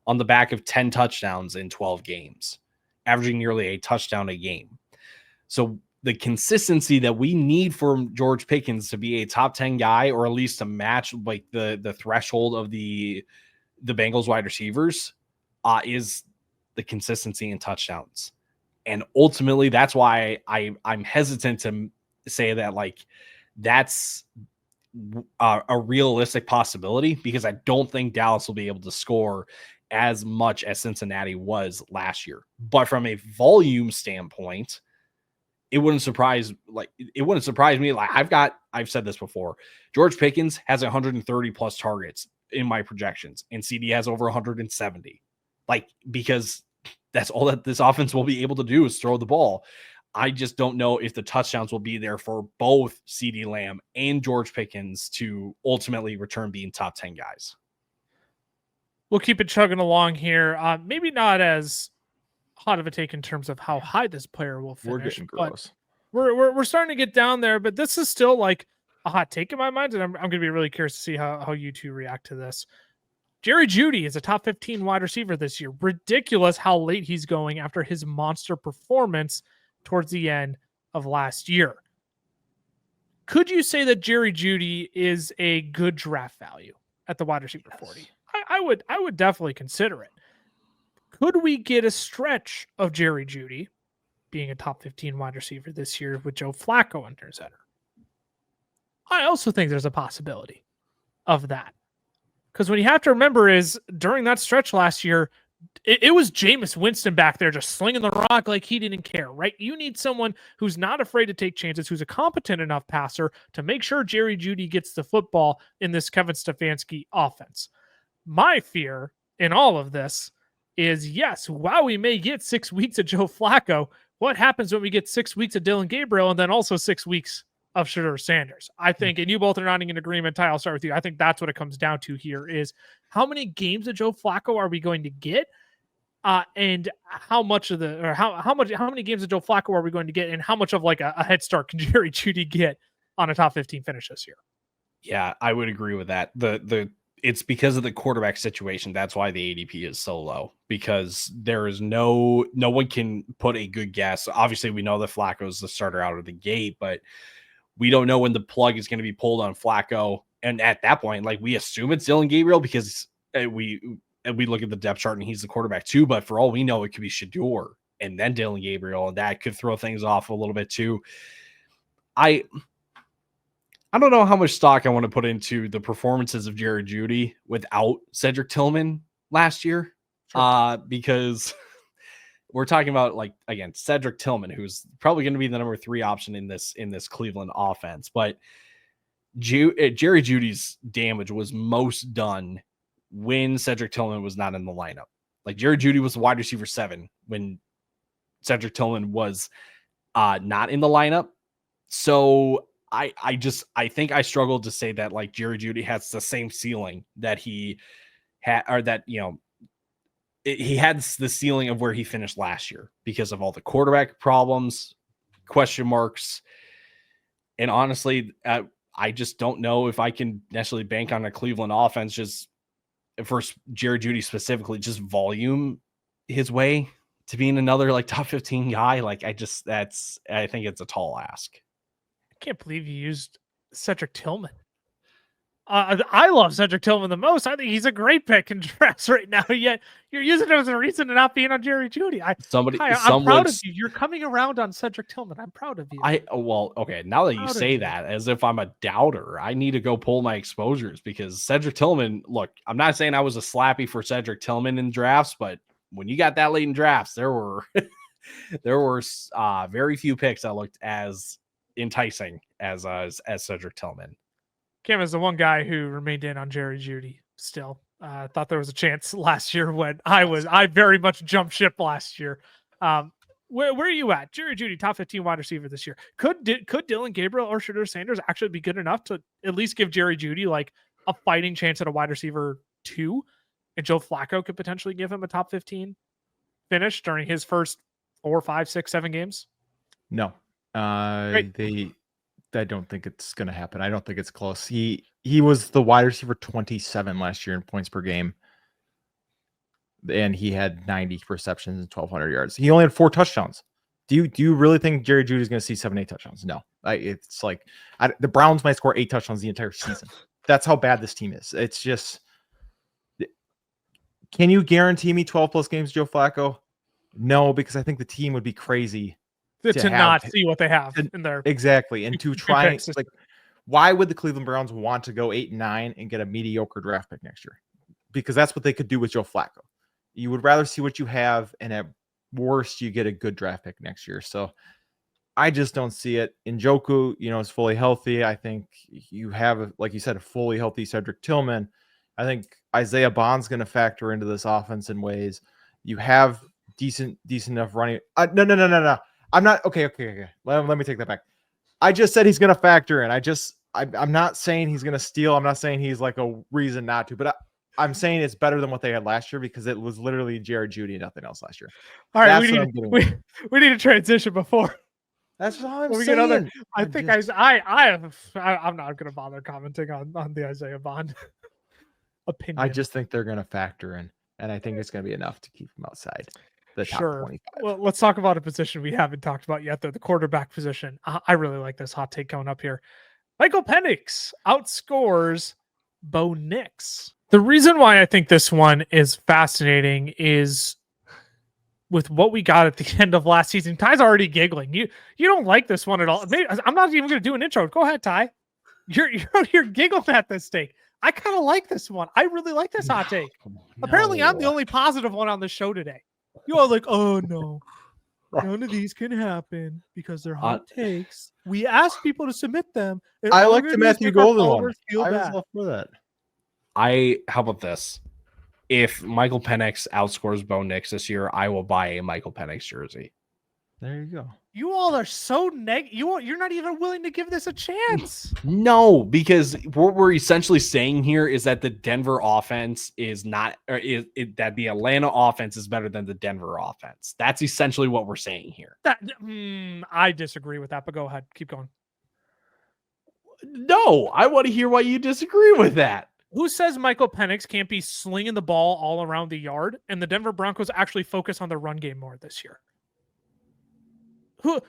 [SPEAKER 3] on the back of 10 touchdowns in 12 games, averaging nearly a touchdown a game. So the consistency that we need from George Pickens to be a top 10 guy, or at least to match like the threshold of the Bengals wide receivers, is the consistency in touchdowns. And ultimately, that's why I'm hesitant to say that like that's a realistic possibility, because I don't think Dallas will be able to score as much as Cincinnati was last year. But from a volume standpoint, it wouldn't surprise me. Like I've said this before. George Pickens has 130 plus targets in my projections, and CD has over 170. Like, because that's all that this offense will be able to do is throw the ball. I just don't know if the touchdowns will be there for both CeeDee Lamb and George Pickens to ultimately return being top 10 guys.
[SPEAKER 1] We'll keep it chugging along here. Maybe not as hot of a take in terms of how high this player will finish.
[SPEAKER 2] We're getting gross.
[SPEAKER 1] We're starting to get down there, but this is still like a hot take in my mind, and I'm going to be really curious to see how you two react to this. Jerry Jeudy is a top 15 wide receiver this year. Ridiculous how late he's going after his monster performance towards the end of last year. Could you say that Jerry Jeudy is a good draft value at the wide receiver 40? I would definitely consider it. Could we get a stretch of Jerry Jeudy being a top 15 wide receiver this year with Joe Flacco under center? I also think there's a possibility of that. Because what you have to remember is during that stretch last year, it was Jameis Winston back there just slinging the rock like he didn't care, right? You need someone who's not afraid to take chances, who's a competent enough passer to make sure Jerry Jeudy gets the football in this Kevin Stefanski offense. My fear in all of this is, yes, while we may get 6 weeks of Joe Flacco, what happens when we get 6 weeks of Dylan Gabriel and then also 6 weeks of Shedeur Sanders? I think, and you both are nodding in agreement, Ty, I'll start with you. I think that's what it comes down to here is how many games of Joe Flacco are we going to get? And how much of how many games of Joe Flacco are we going to get? And how much of like a head start can Jerry Jeudy get on a top 15 finish this year?
[SPEAKER 3] Yeah, I would agree with that. It's because of the quarterback situation. That's why the ADP is so low, because there is no one can put a good guess. Obviously, we know that Flacco is the starter out of the gate, but we don't know when the plug is going to be pulled on Flacco. And at that point, like, we assume it's Dylan Gabriel because we look at the depth chart and he's the quarterback too. But for all we know, it could be Shedeur and then Dylan Gabriel, and that could throw things off a little bit too. I don't know how much stock I want to put into the performances of Jerry Jeudy without Cedric Tillman last year, because we're talking about, like, again, Cedric Tillman, who's probably going to be the number 3 option in this Cleveland offense. But Jerry Jeudy's damage was most done when Cedric Tillman was not in the lineup. Like, Jerry Jeudy was the wide receiver 7 when Cedric Tillman was not in the lineup. So I think I struggled to say that, like, Jerry Jeudy has the same ceiling that he had, or that, you know, he had the ceiling of where he finished last year because of all the quarterback problems, question marks. And honestly, I just don't know if I can necessarily bank on a Cleveland offense just for Jerry Jeudy specifically, just volume his way to being another like top 15 guy. Like I think it's a tall ask.
[SPEAKER 1] I can't believe you used Cedric Tillman. I love Cedric Tillman the most. I think he's a great pick in drafts right now. Yet you're using it as a reason to not being on Jerry Jeudy. I'm proud of you. You're coming around on Cedric Tillman. I'm proud of you.
[SPEAKER 3] Okay. Now that you say that, as if I'm a doubter, I need to go pull my exposures because Cedric Tillman. Look, I'm not saying I was a slappy for Cedric Tillman in drafts, but when you got that late in drafts, there were very few picks that looked as enticing as Cedric Tillman.
[SPEAKER 1] Cam is the one guy who remained in on Jerry Jeudy still. I thought there was a chance last year when I very much jumped ship last year. Where are you at? Jerry Jeudy, top 15 wide receiver this year. Could Dylan Gabriel or Shedeur Sanders actually be good enough to at least give Jerry Jeudy like a fighting chance at a wide receiver 2? And Joe Flacco could potentially give him a top 15 finish during his first 4, 5, 6, 7 games?
[SPEAKER 2] No. I don't think it's going to happen. I don't think it's close. He was the wide receiver 27 last year in points per game. And he had 90 receptions and 1,200 yards. He only had 4 touchdowns. Do you really think Jerry Jeudy is going to see 7, 8 touchdowns? No. It's like the Browns might score 8 touchdowns the entire season. That's how bad this team is. It's just, can you guarantee me 12 plus games, Joe Flacco? No, because I think the team would be crazy
[SPEAKER 1] to not see what they have in there.
[SPEAKER 2] Exactly. And to try, like, why would the Cleveland Browns want to go 8-9 and get a mediocre draft pick next year? Because that's what they could do with Joe Flacco. You would rather see what you have, and at worst, you get a good draft pick next year. So I just don't see it. Njoku, is fully healthy. I think you have, like you said, a fully healthy Cedric Tillman. I think Isaiah Bond's going to factor into this offense in ways. You have decent enough running. No. I'm not okay. Let me take that back. I just said he's going to factor in. I'm not saying he's going to steal. I'm not saying he's like a reason not to, but I'm saying it's better than what they had last year because it was literally Jerry Jeudy and nothing else last year.
[SPEAKER 1] All right, we need to transition before.
[SPEAKER 2] That's what I'm saying.
[SPEAKER 1] I'm not going to bother commenting on the Isaiah Bond opinion.
[SPEAKER 2] I just think they're going to factor in, and I think it's going to be enough to keep him outside the top 25.
[SPEAKER 1] Well, let's talk about a position we haven't talked about yet, though, the quarterback position. I really like this hot take coming up here. Michael Penix outscores Bo Nix. The reason why I think this one is fascinating is with what we got at the end of last season. Ty's already giggling. You don't like this one at all. Maybe, I'm not even going to do an intro. Go ahead, Ty. You're giggling at this take. I kind of like this one. I really like this hot take. Apparently, I'm the only positive one on the show today. You all like, oh no, none of these can happen because they're hot takes. We ask people to submit them.
[SPEAKER 2] I like the Matthew Golden one. I was all for that.
[SPEAKER 3] How about this? If Michael Penix outscores Bo Nix this year, I will buy a Michael Penix jersey.
[SPEAKER 2] There you go.
[SPEAKER 1] You all are so negative. You're not even willing to give this a chance.
[SPEAKER 3] No, because what we're essentially saying here is that the Denver offense is not, that the Atlanta offense is better than the Denver offense. That's essentially what we're saying here.
[SPEAKER 1] I disagree with that, but go ahead. Keep going.
[SPEAKER 3] No, I want to hear why you disagree with that.
[SPEAKER 1] Who says Michael Penix can't be slinging the ball all around the yard and the Denver Broncos actually focus on the run game more this year?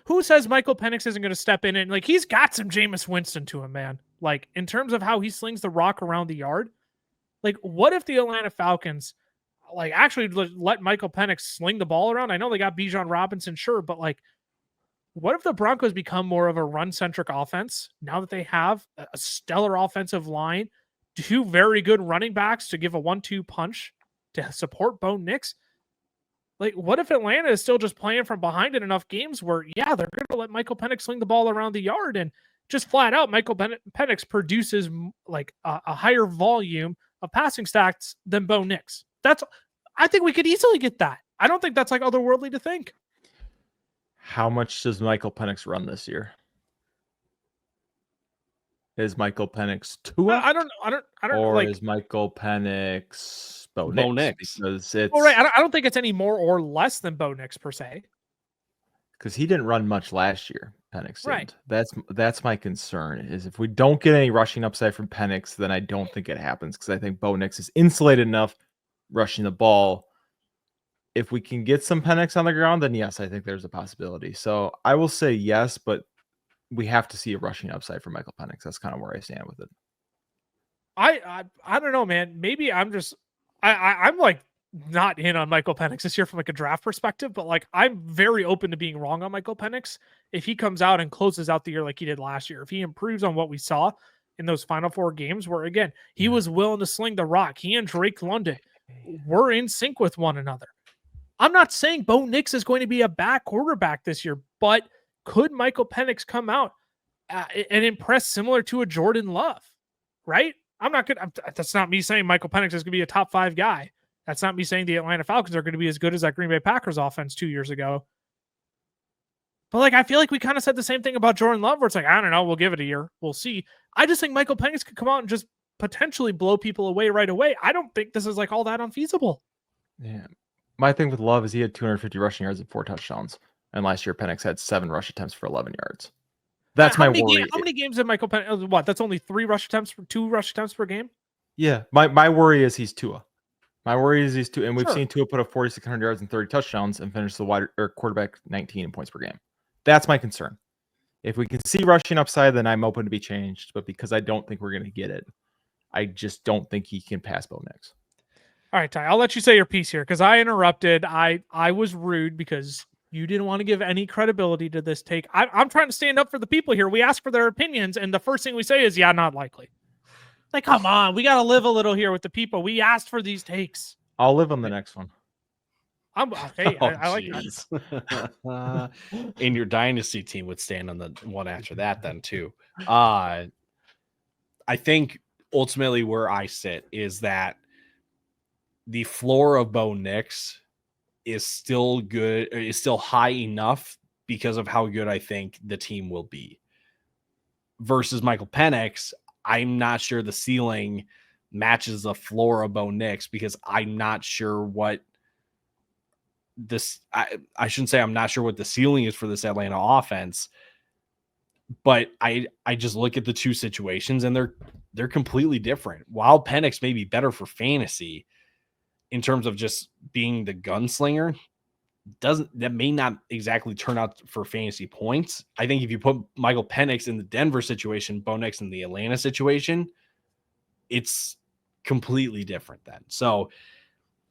[SPEAKER 1] Who says Michael Penix isn't going to step in and, like, he's got some Jameis Winston to him, man. Like, in terms of how he slings the rock around the yard, like, what if the Atlanta Falcons, like, actually let Michael Penix sling the ball around? I know they got Bijan Robinson, sure, but, like, what if the Broncos become more of a run-centric offense now that they have a stellar offensive line, 2 very good running backs to give a 1-2 punch to support Bo Nix? Like, what if Atlanta is still just playing from behind in enough games where, yeah, they're going to let Michael Penix sling the ball around the yard, and just flat out, Michael Penix produces like a higher volume of passing stats than Bo Nix. I think we could easily get that. I don't think that's like otherworldly to think.
[SPEAKER 2] How much does Michael Penix run this year? Is Michael Penix Tua?
[SPEAKER 1] I don't
[SPEAKER 2] or
[SPEAKER 1] like,
[SPEAKER 2] is Michael Penix Bo
[SPEAKER 3] Nix?
[SPEAKER 2] Because it's
[SPEAKER 1] right. I don't think it's any more or less than Bo Nix per se.
[SPEAKER 2] because he didn't run much last year. Penix
[SPEAKER 1] Right.
[SPEAKER 2] didn't. That's my concern. Is if we don't get any rushing upside from Penix, then I don't think it happens because I think Bo Nix is insulated enough rushing the ball. If we can get some Penix on the ground, then yes, I think there's a possibility. So I will say yes, but we have to see a rushing upside for Michael Penix. That's kind of where I stand with it.
[SPEAKER 1] I don't know, man. Maybe I'm just I'm like not in on Michael Penix this year from like a draft perspective, but like I'm very open to being wrong on Michael Penix if he comes out and closes out the year like he did last year. If he improves on what we saw in those final 4 games, where again he was willing to sling the rock, he and Drake London were in sync with one another. I'm not saying Bo Nix is going to be a bad quarterback this year, but could Michael Penix come out and impress similar to a Jordan Love? Right? That's not me saying Michael Penix is going to be a top 5 guy. That's not me saying the Atlanta Falcons are going to be as good as that Green Bay Packers offense 2 years ago. But like, I feel like we kind of said the same thing about Jordan Love, where it's like, I don't know, we'll give it a year. We'll see. I just think Michael Penix could come out and just potentially blow people away right away. I don't think this is like all that unfeasible.
[SPEAKER 2] Yeah. My thing with Love is he had 250 rushing yards and 4 touchdowns. And last year, Penix had 7 rush attempts for 11 yards. That's my worry.
[SPEAKER 1] How many games did Michael Penix? What? That's only 2 rush attempts per game?
[SPEAKER 2] Yeah. My worry is he's Tua. My worry is he's Tua. And we've
[SPEAKER 1] Sure.
[SPEAKER 2] seen Tua put up 4,600 yards and 30 touchdowns and finish the quarterback 19 in points per game. That's my concern. If we can see rushing upside, then I'm open to be changed. But because I don't think we're going to get it, I just don't think he can pass Bo Nix.
[SPEAKER 1] All right, Ty, I'll let you say your piece here because I interrupted. I was rude because you didn't want to give any credibility to this take. I'm trying to stand up for the people here. We ask for their opinions, and the first thing we say is, yeah, not likely. Like, come on, we got to live a little here with the people. We asked for these takes.
[SPEAKER 2] I'll live on the next one.
[SPEAKER 1] Hey, I like that.
[SPEAKER 3] And your dynasty team would stand on the one after that then too. I think ultimately where I sit is that the floor of Bo Nix is still good, is still high enough because of how good I think the team will be. Versus Michael Penix, I'm not sure the ceiling matches the floor of Bo Nix because I'm not sure what this, I shouldn't say I'm not sure what the ceiling is for this Atlanta offense, but I just look at the two situations and they're completely different. While Penix may be better for fantasy in terms of just being the gunslinger, that may not exactly turn out for fantasy points. I think if you put Michael Penix in the Denver situation, Bo Nix in the Atlanta situation, it's completely different then. So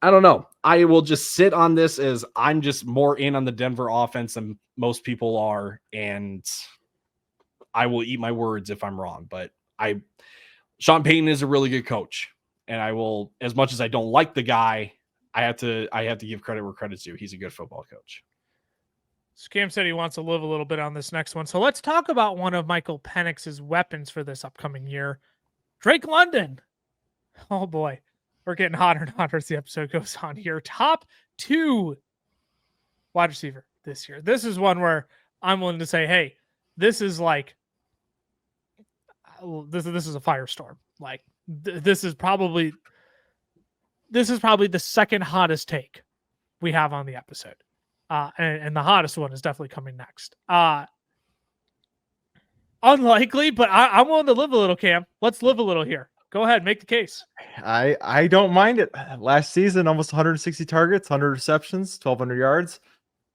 [SPEAKER 3] I don't know. I will just sit on this as I'm just more in on the Denver offense than most people are, and I will eat my words if I'm wrong. But Sean Payton is a really good coach, and I will, as much as I don't like the guy, I have to give credit where credit's due. He's a good football coach.
[SPEAKER 1] So Cam said he wants to live a little bit on this next one. So let's talk about one of Michael Penix's weapons for this upcoming year, Drake London. Oh boy, we're getting hotter and hotter as the episode goes on here. Top 2 wide receiver this year. This is one where I'm willing to say, hey, this is like, this is a firestorm. Like this is probably the second hottest take we have on the episode. And the hottest one is definitely coming next. Unlikely, but I'm willing to live a little, Cam. Let's live a little here. Go ahead, make the case.
[SPEAKER 2] I don't mind it. Last season, almost 160 targets, 100 receptions, 1,200 yards,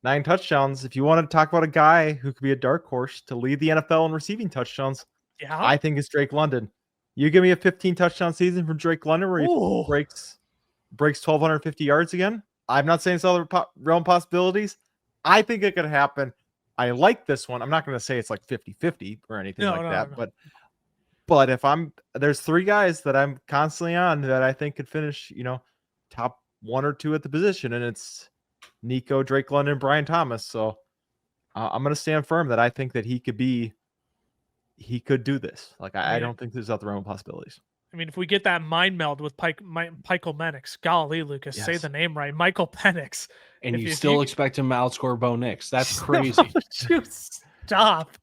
[SPEAKER 2] 9 touchdowns. If you want to talk about a guy who could be a dark horse to lead the NFL in receiving touchdowns,
[SPEAKER 1] Yeah,
[SPEAKER 2] I think it's Drake London. You give me a 15 touchdown season from Drake London where he breaks 1,250 yards again. I'm not saying it's other realm possibilities. I think it could happen. I like this one. I'm not going to say it's like 50-50 or anything that, no. But if there's 3 guys that I'm constantly on that I think could finish, top 1 or 2 at the position, and it's Nico, Drake London, Brian Thomas. So I'm going to stand firm that I think that he could do this. Like, I don't think there's other realm possibilities.
[SPEAKER 1] I mean, if we get that mind meld with Michael Penix, golly, Lucas, say the name right, Michael Penix.
[SPEAKER 3] And you still expect him to outscore Bo Nix. That's crazy.
[SPEAKER 1] Stop.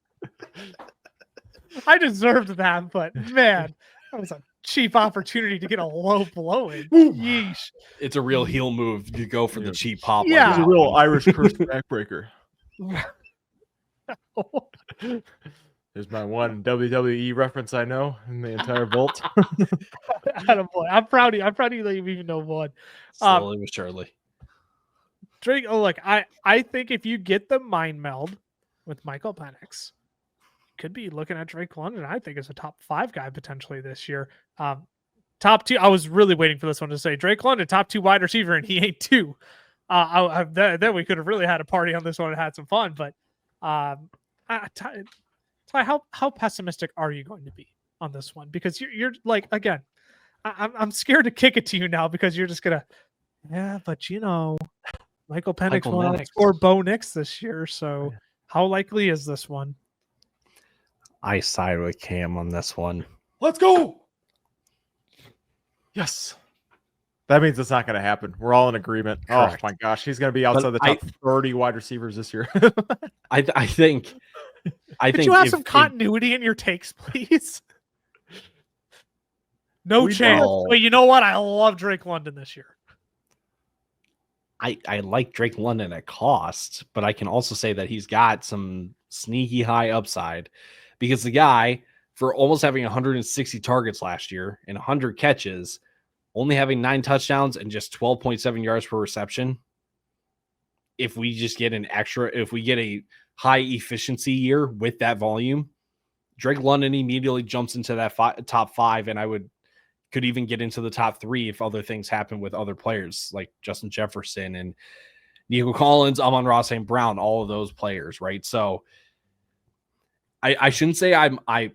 [SPEAKER 1] I deserved that, but man, that was a cheap opportunity to get a low blow in. Yeesh.
[SPEAKER 3] It's a real heel move to go for the cheap pop.
[SPEAKER 1] Yeah.
[SPEAKER 2] He's a real Irish curse backbreaker. There's my one WWE reference I know in the entire vault.
[SPEAKER 1] Attaboy. I'm proud of you. I'm proud of you that you even know one.
[SPEAKER 3] Slowly but surely.
[SPEAKER 1] Drake, look, I think if you get the mind meld with Michael Penix, could be looking at Drake London. I think is a top 5 guy potentially this year. Top 2. I was really waiting for this one to say Drake London, top 2 wide receiver, and he ain't 2. Then we could have really had a party on this one and had some fun. But Ty, how pessimistic are you going to be on this one? Because you're like, again, I'm scared to kick it to you now because you're just gonna, but Michael Penix will outscore Bo Nix this year. So how likely is this one?
[SPEAKER 3] I side with Cam on this one.
[SPEAKER 2] Let's go. Yes. That means it's not going to happen. We're all in agreement.
[SPEAKER 3] Correct.
[SPEAKER 2] Oh my gosh, he's going to be outside the top 30 wide receivers this year.
[SPEAKER 3] I think.
[SPEAKER 1] Could you have some continuity in your takes, please? No chance. Wait, you know what? I love Drake London this year.
[SPEAKER 3] I like Drake London at cost, but I can also say that he's got some sneaky high upside because the guy, for almost having 160 targets last year and 100 catches, only having 9 touchdowns and just 12.7 yards per reception. If we just get if we get a high efficiency year with that volume, Drake London immediately jumps into that top 5, and could even get into the top 3 if other things happen with other players like Justin Jefferson and Nico Collins, Amon-Ra St. Brown, all of those players, right? So I shouldn't say I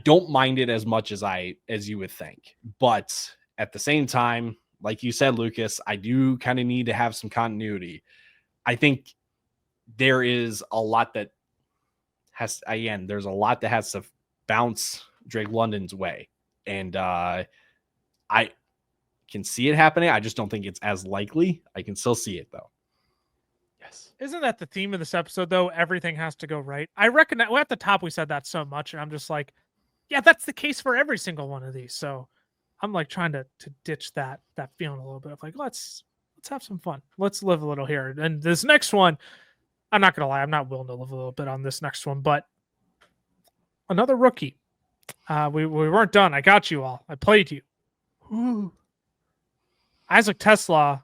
[SPEAKER 3] don't mind it as much as you would think, but at the same time, like you said, Lucas, I do kind of need to have some continuity. I think there is a lot that there's a lot that has to bounce Drake London's way. And I can see it happening. I just don't think it's as likely. I can still see it, though.
[SPEAKER 2] Yes.
[SPEAKER 1] Isn't that the theme of this episode, though? Everything has to go right. I reckon that at the top we said that so much, and I'm just like, yeah, that's the case for every single one of these. So I'm like trying to ditch that feeling a little bit of like, let's have some fun. Let's live a little here. And this next one, I'm not going to lie, I'm not willing to live a little bit on this next one, but another rookie. We weren't done. I got you all. I played you. Ooh. Isaac Teslaa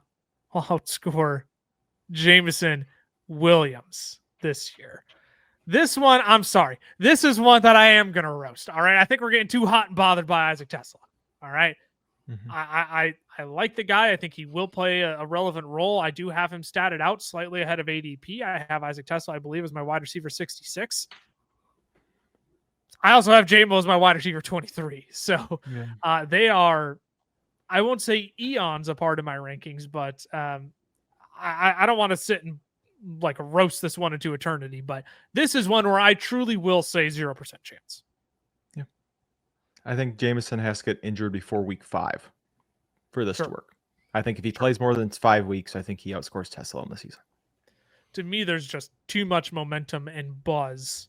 [SPEAKER 1] will outscore Jameson Williams this year. This one, I'm sorry. This is one that I am going to roast. All right. I think we're getting too hot and bothered by Isaac Teslaa. All right. Mm-hmm. I like the guy. I think he will play a relevant role. I do have him statted out slightly ahead of ADP. I have Isaac Teslaa, I believe, as my wide receiver 66. I also have J-Mo as my wide receiver 23. So they are, I won't say eons apart in my rankings, but I don't want to sit and like roast this one into eternity. But this is one where I truly will say 0% chance.
[SPEAKER 2] Yeah. I think Jameson has to get injured before week 5 for this to work. I think if he plays more than 5 weeks, I think he outscores Teslaa in the season.
[SPEAKER 1] To me, there's just too much momentum and buzz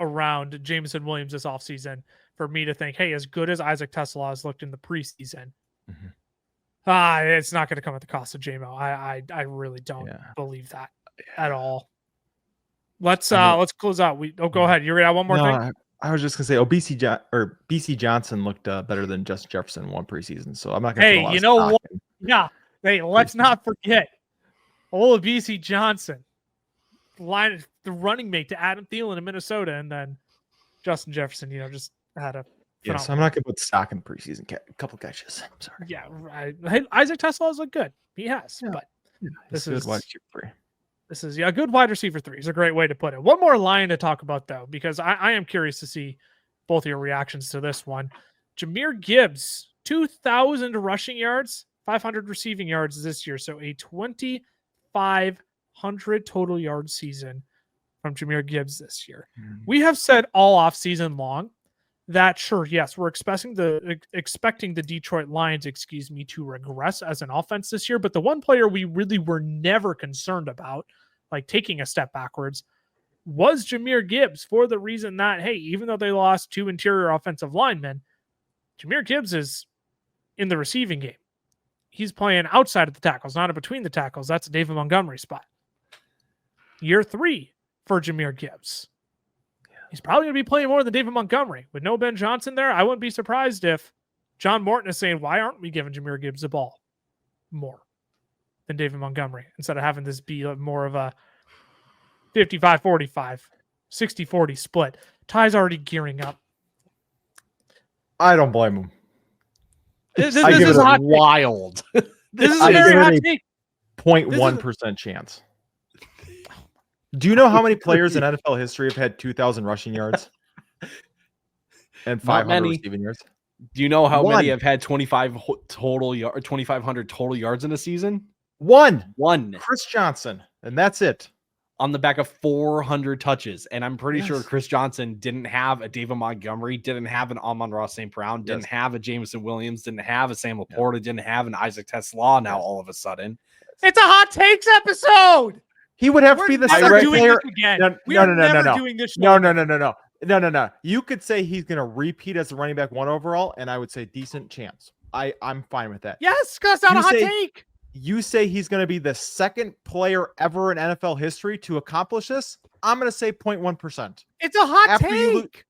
[SPEAKER 1] around Jameson Williams this offseason for me to think, hey, as good as Isaac Teslaa has looked in the preseason, it's not going to come at the cost of J-Mo. I really don't believe that at all. Let's close out. Go ahead. You got one more thing?
[SPEAKER 2] I was just gonna say, BC Johnson looked better than Justin Jefferson in one preseason, so I'm not gonna.
[SPEAKER 1] Hey, you know what? Yeah. Hey, let's not forget, old BC Johnson, the running mate to Adam Thielen in Minnesota, and then Justin Jefferson. just had a.
[SPEAKER 2] Yes, I'm not gonna put stock in preseason. A couple catches. I'm sorry.
[SPEAKER 1] Yeah, right. Hey, Isaac Teslaa has looked good. He has, but this is
[SPEAKER 2] wide receiver 3.
[SPEAKER 1] This is a good wide receiver 3 is a great way to put it. One more line to talk about, though, because I am curious to see both of your reactions to this one. Jahmyr Gibbs, 2,000 rushing yards, 500 receiving yards this year. So a 2,500 total yard season from Jahmyr Gibbs this year. We have said all off season long that, sure, yes, we're expecting the Detroit Lions, to regress as an offense this year. But the one player we really were never concerned about, like taking a step backwards, was Jahmyr Gibbs, for the reason that, hey, even though they lost 2 interior offensive linemen, Jahmyr Gibbs is in the receiving game. He's playing outside of the tackles, not in between the tackles. That's a David Montgomery spot. Year 3 for Jahmyr Gibbs. He's probably going to be playing more than David Montgomery. With no Ben Johnson there, I wouldn't be surprised if John Morton is saying, why aren't we giving Jahmyr Gibbs the ball more than David Montgomery instead of having this be more of a 55-45, 60-40 split. Ty's already gearing up.
[SPEAKER 2] I don't blame him.
[SPEAKER 1] This
[SPEAKER 2] I give
[SPEAKER 1] is
[SPEAKER 2] it a
[SPEAKER 3] wild.
[SPEAKER 1] This is
[SPEAKER 2] I
[SPEAKER 1] a very
[SPEAKER 2] give it
[SPEAKER 1] hot
[SPEAKER 2] a
[SPEAKER 1] take.
[SPEAKER 2] 0.1% chance. Do you know how many players in NFL history have had 2,000 rushing yards and 500 receiving yards?
[SPEAKER 3] Do you know how
[SPEAKER 2] One.
[SPEAKER 3] many have had 2,500 total yards in a season?
[SPEAKER 2] One.
[SPEAKER 3] One
[SPEAKER 2] Chris Johnson, and that's it.
[SPEAKER 3] on the back of 400 touches. And I'm pretty sure
[SPEAKER 2] Yes.
[SPEAKER 3] Chris Johnson didn't have a David Montgomery, didn't have an Amon-Ra St. Brown, didn't
[SPEAKER 2] Yes.
[SPEAKER 3] have a Jameson Williams, didn't have a Sam Laporta, didn't have an Isaac Teslaa now all of a sudden.
[SPEAKER 1] It's a hot takes episode.
[SPEAKER 2] He would have
[SPEAKER 1] We're
[SPEAKER 2] to be the
[SPEAKER 1] never
[SPEAKER 2] second
[SPEAKER 1] doing
[SPEAKER 2] player.
[SPEAKER 1] this again.
[SPEAKER 2] No,
[SPEAKER 1] We
[SPEAKER 2] no,
[SPEAKER 1] are
[SPEAKER 2] no, no, no,
[SPEAKER 1] never
[SPEAKER 2] no.
[SPEAKER 1] doing this.
[SPEAKER 2] No. You could say he's going to repeat as a running back 1 overall, and I would say decent chance. I'm fine with that.
[SPEAKER 1] Yes, because that's not
[SPEAKER 2] You
[SPEAKER 1] a hot
[SPEAKER 2] say-
[SPEAKER 1] take.
[SPEAKER 2] You say he's going to be the second player ever in NFL history to accomplish this. I'm going to say 0.1%.
[SPEAKER 1] It's a hot
[SPEAKER 2] After you
[SPEAKER 1] take.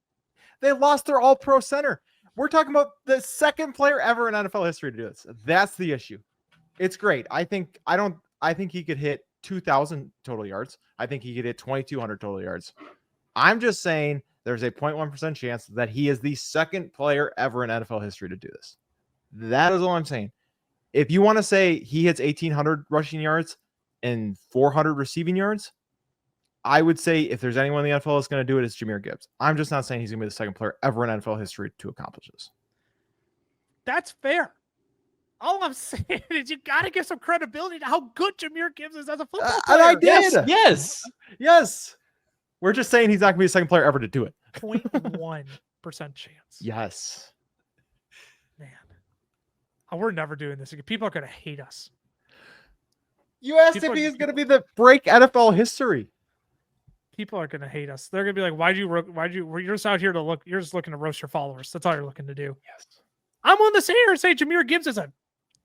[SPEAKER 2] They lost their all-pro center. We're talking about the second player ever in NFL history to do this. That's the issue. It's great. I think he could hit 2,000 total yards. I think he could hit 2,200 total yards. I'm just saying there's a 0.1% chance that he is the second player ever in NFL history to do this. That is all I'm saying. If you want to say he hits 1,800 rushing yards and 400 receiving yards, I would say if there's anyone in the NFL that's going to do it, it's Jahmyr Gibbs. I'm just not saying he's going to be the second player ever in NFL history to accomplish this.
[SPEAKER 1] That's fair. All I'm saying is you got to give some credibility to how good Jahmyr Gibbs is as a football player.
[SPEAKER 2] And I did.
[SPEAKER 3] Yes.
[SPEAKER 2] We're just saying he's not going to be the second player ever to do it.
[SPEAKER 1] 0.1% chance.
[SPEAKER 2] Yes.
[SPEAKER 1] Man. Oh, we're never doing this again. People are going to hate us.
[SPEAKER 2] You asked
[SPEAKER 1] People
[SPEAKER 2] if
[SPEAKER 1] are-
[SPEAKER 2] he's going to be the break NFL history.
[SPEAKER 1] People are going to hate us. You're just out here to look. You're just looking to roast your followers. That's all you're looking to do.
[SPEAKER 2] Yes.
[SPEAKER 1] I'm on the sit here and say Jahmyr Gibbs is a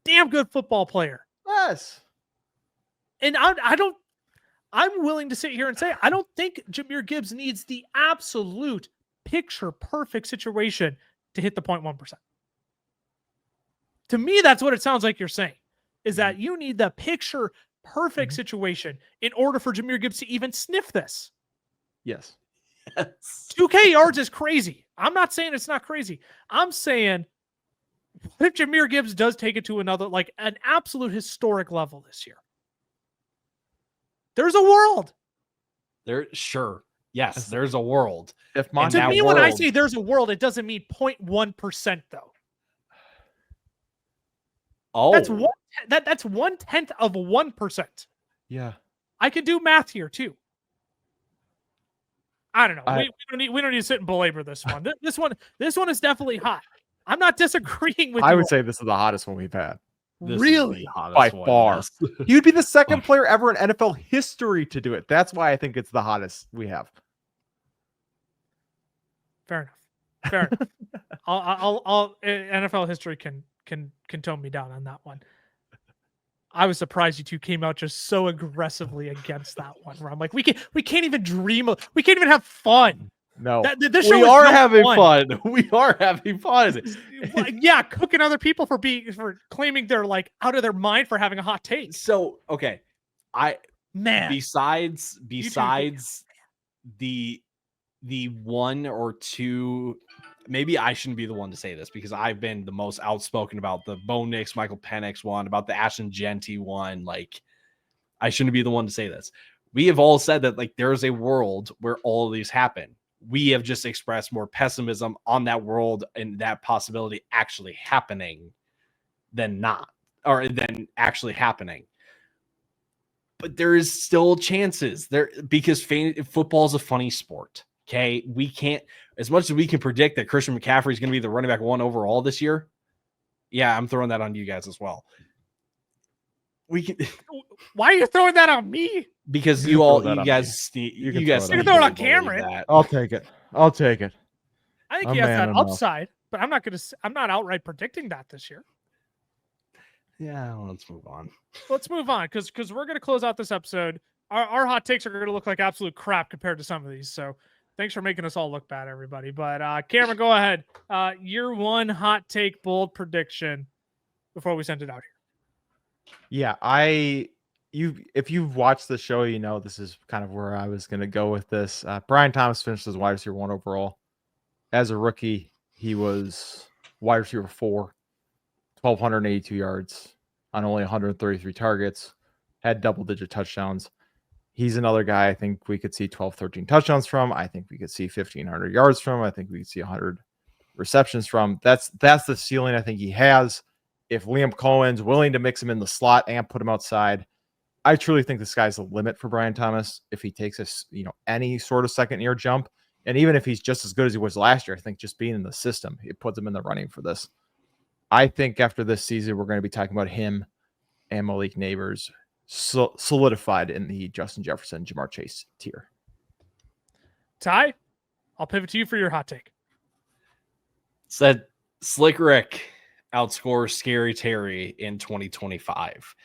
[SPEAKER 1] damn good football player.
[SPEAKER 2] Yes.
[SPEAKER 1] And I'm willing to sit here and say, I don't think Jahmyr Gibbs needs the absolute picture perfect situation to hit the 0.1%. To me, that's what it sounds like you're saying, is that you need the picture perfect situation in order for Jahmyr Gibbs to even sniff this.
[SPEAKER 2] Yes.
[SPEAKER 1] 2K yards is crazy. I'm not saying it's not crazy. I'm saying, what if Jahmyr Gibbs does take it to another, like an absolute historic level this year? There's a world.
[SPEAKER 3] Yes, there's a world.
[SPEAKER 2] If
[SPEAKER 3] And
[SPEAKER 1] To
[SPEAKER 3] that
[SPEAKER 1] me, when I
[SPEAKER 3] world-
[SPEAKER 1] say there's a world, it doesn't mean 0.1% though.
[SPEAKER 3] Oh,
[SPEAKER 1] That's 1/10 of 1%.
[SPEAKER 2] Yeah.
[SPEAKER 1] I can do math here too. I don't know.
[SPEAKER 2] I-
[SPEAKER 1] We don't need to sit and belabor this one. This one is definitely hot. I'm not disagreeing with
[SPEAKER 2] I
[SPEAKER 1] you.
[SPEAKER 2] would say this is the hottest one we've had.
[SPEAKER 3] This is
[SPEAKER 1] Really?
[SPEAKER 3] the hottest
[SPEAKER 2] By
[SPEAKER 3] one,
[SPEAKER 2] far.
[SPEAKER 3] yes.
[SPEAKER 2] He'd be the second player ever in NFL history to do it. That's why I think it's the hottest we have.
[SPEAKER 1] Fair enough. Fair enough. I'll NFL history can tone me down on that one. I was surprised you two came out just so aggressively against that one. Where I'm like, we can't even dream of, we can't even have fun.
[SPEAKER 2] No.
[SPEAKER 1] This show
[SPEAKER 3] We
[SPEAKER 1] is
[SPEAKER 3] are
[SPEAKER 1] no
[SPEAKER 3] having fun. We are having fun.
[SPEAKER 1] Yeah, cooking other people for claiming they're like out of their mind for having a hot take.
[SPEAKER 3] So, okay.
[SPEAKER 1] Man,
[SPEAKER 3] Besides
[SPEAKER 1] You
[SPEAKER 3] the one or two, maybe I shouldn't be the one to say this because I've been the most outspoken about the Bo Nix, Michael Penix one, about the Ashton Jeanty one. Like, I shouldn't be the one to say this. We have all said that like there's a world where all of these happen. We have just expressed more pessimism on that world and that possibility actually happening than not, or than actually happening. But there is still chances there because football is a funny sport. Okay. We can't, as much as we can predict that Christian McCaffrey is going to be the running back 1 overall this year. Yeah. I'm throwing that on you guys as well. We can,
[SPEAKER 1] why are you throwing that on me?
[SPEAKER 3] because
[SPEAKER 2] You
[SPEAKER 3] you
[SPEAKER 2] can
[SPEAKER 3] all,
[SPEAKER 2] throw that
[SPEAKER 3] you
[SPEAKER 2] on
[SPEAKER 3] guys,
[SPEAKER 2] me.
[SPEAKER 3] you
[SPEAKER 2] can
[SPEAKER 3] guys,
[SPEAKER 2] throw
[SPEAKER 1] You
[SPEAKER 2] that
[SPEAKER 1] can throw it on
[SPEAKER 3] believe
[SPEAKER 1] Cameron.
[SPEAKER 3] that.
[SPEAKER 2] I'll take it. I'll take it.
[SPEAKER 1] I think
[SPEAKER 2] I'm
[SPEAKER 1] he has
[SPEAKER 2] man
[SPEAKER 1] that
[SPEAKER 2] enough.
[SPEAKER 1] upside, but I'm not outright predicting that this year.
[SPEAKER 3] Yeah. Let's move on.
[SPEAKER 1] Let's move on because we're going to close out this episode our hot takes are going to look like absolute crap compared to some of these. So thanks for making us all look bad, everybody. But Cameron, go ahead. Year one hot take, bold prediction before we send it out here.
[SPEAKER 2] Yeah, if you've watched the show, you know this is kind of where I was going to go with this. Brian Thomas finished as wide receiver 1 overall. As a rookie, he was wide receiver 4, 1,282 yards on only 133 targets, had double-digit touchdowns. He's another guy I think we could see 12, 13 touchdowns from. I think we could see 1,500 yards from. I think we could see 100 receptions from. That's the ceiling I think he has. If Liam Cohen's willing to mix him in the slot and put him outside, I truly think the sky's the limit for Brian Thomas. If he takes any sort of second-year jump, and even if he's just as good as he was last year, I think just being in the system, it puts him in the running for this. I think after this season, we're going to be talking about him and Malik Neighbors solidified in the Justin Jefferson, Ja'Marr Chase tier.
[SPEAKER 1] Ty, I'll pivot to you for your hot take.
[SPEAKER 3] Said Slick Rick outscores Scary Terry in 2025.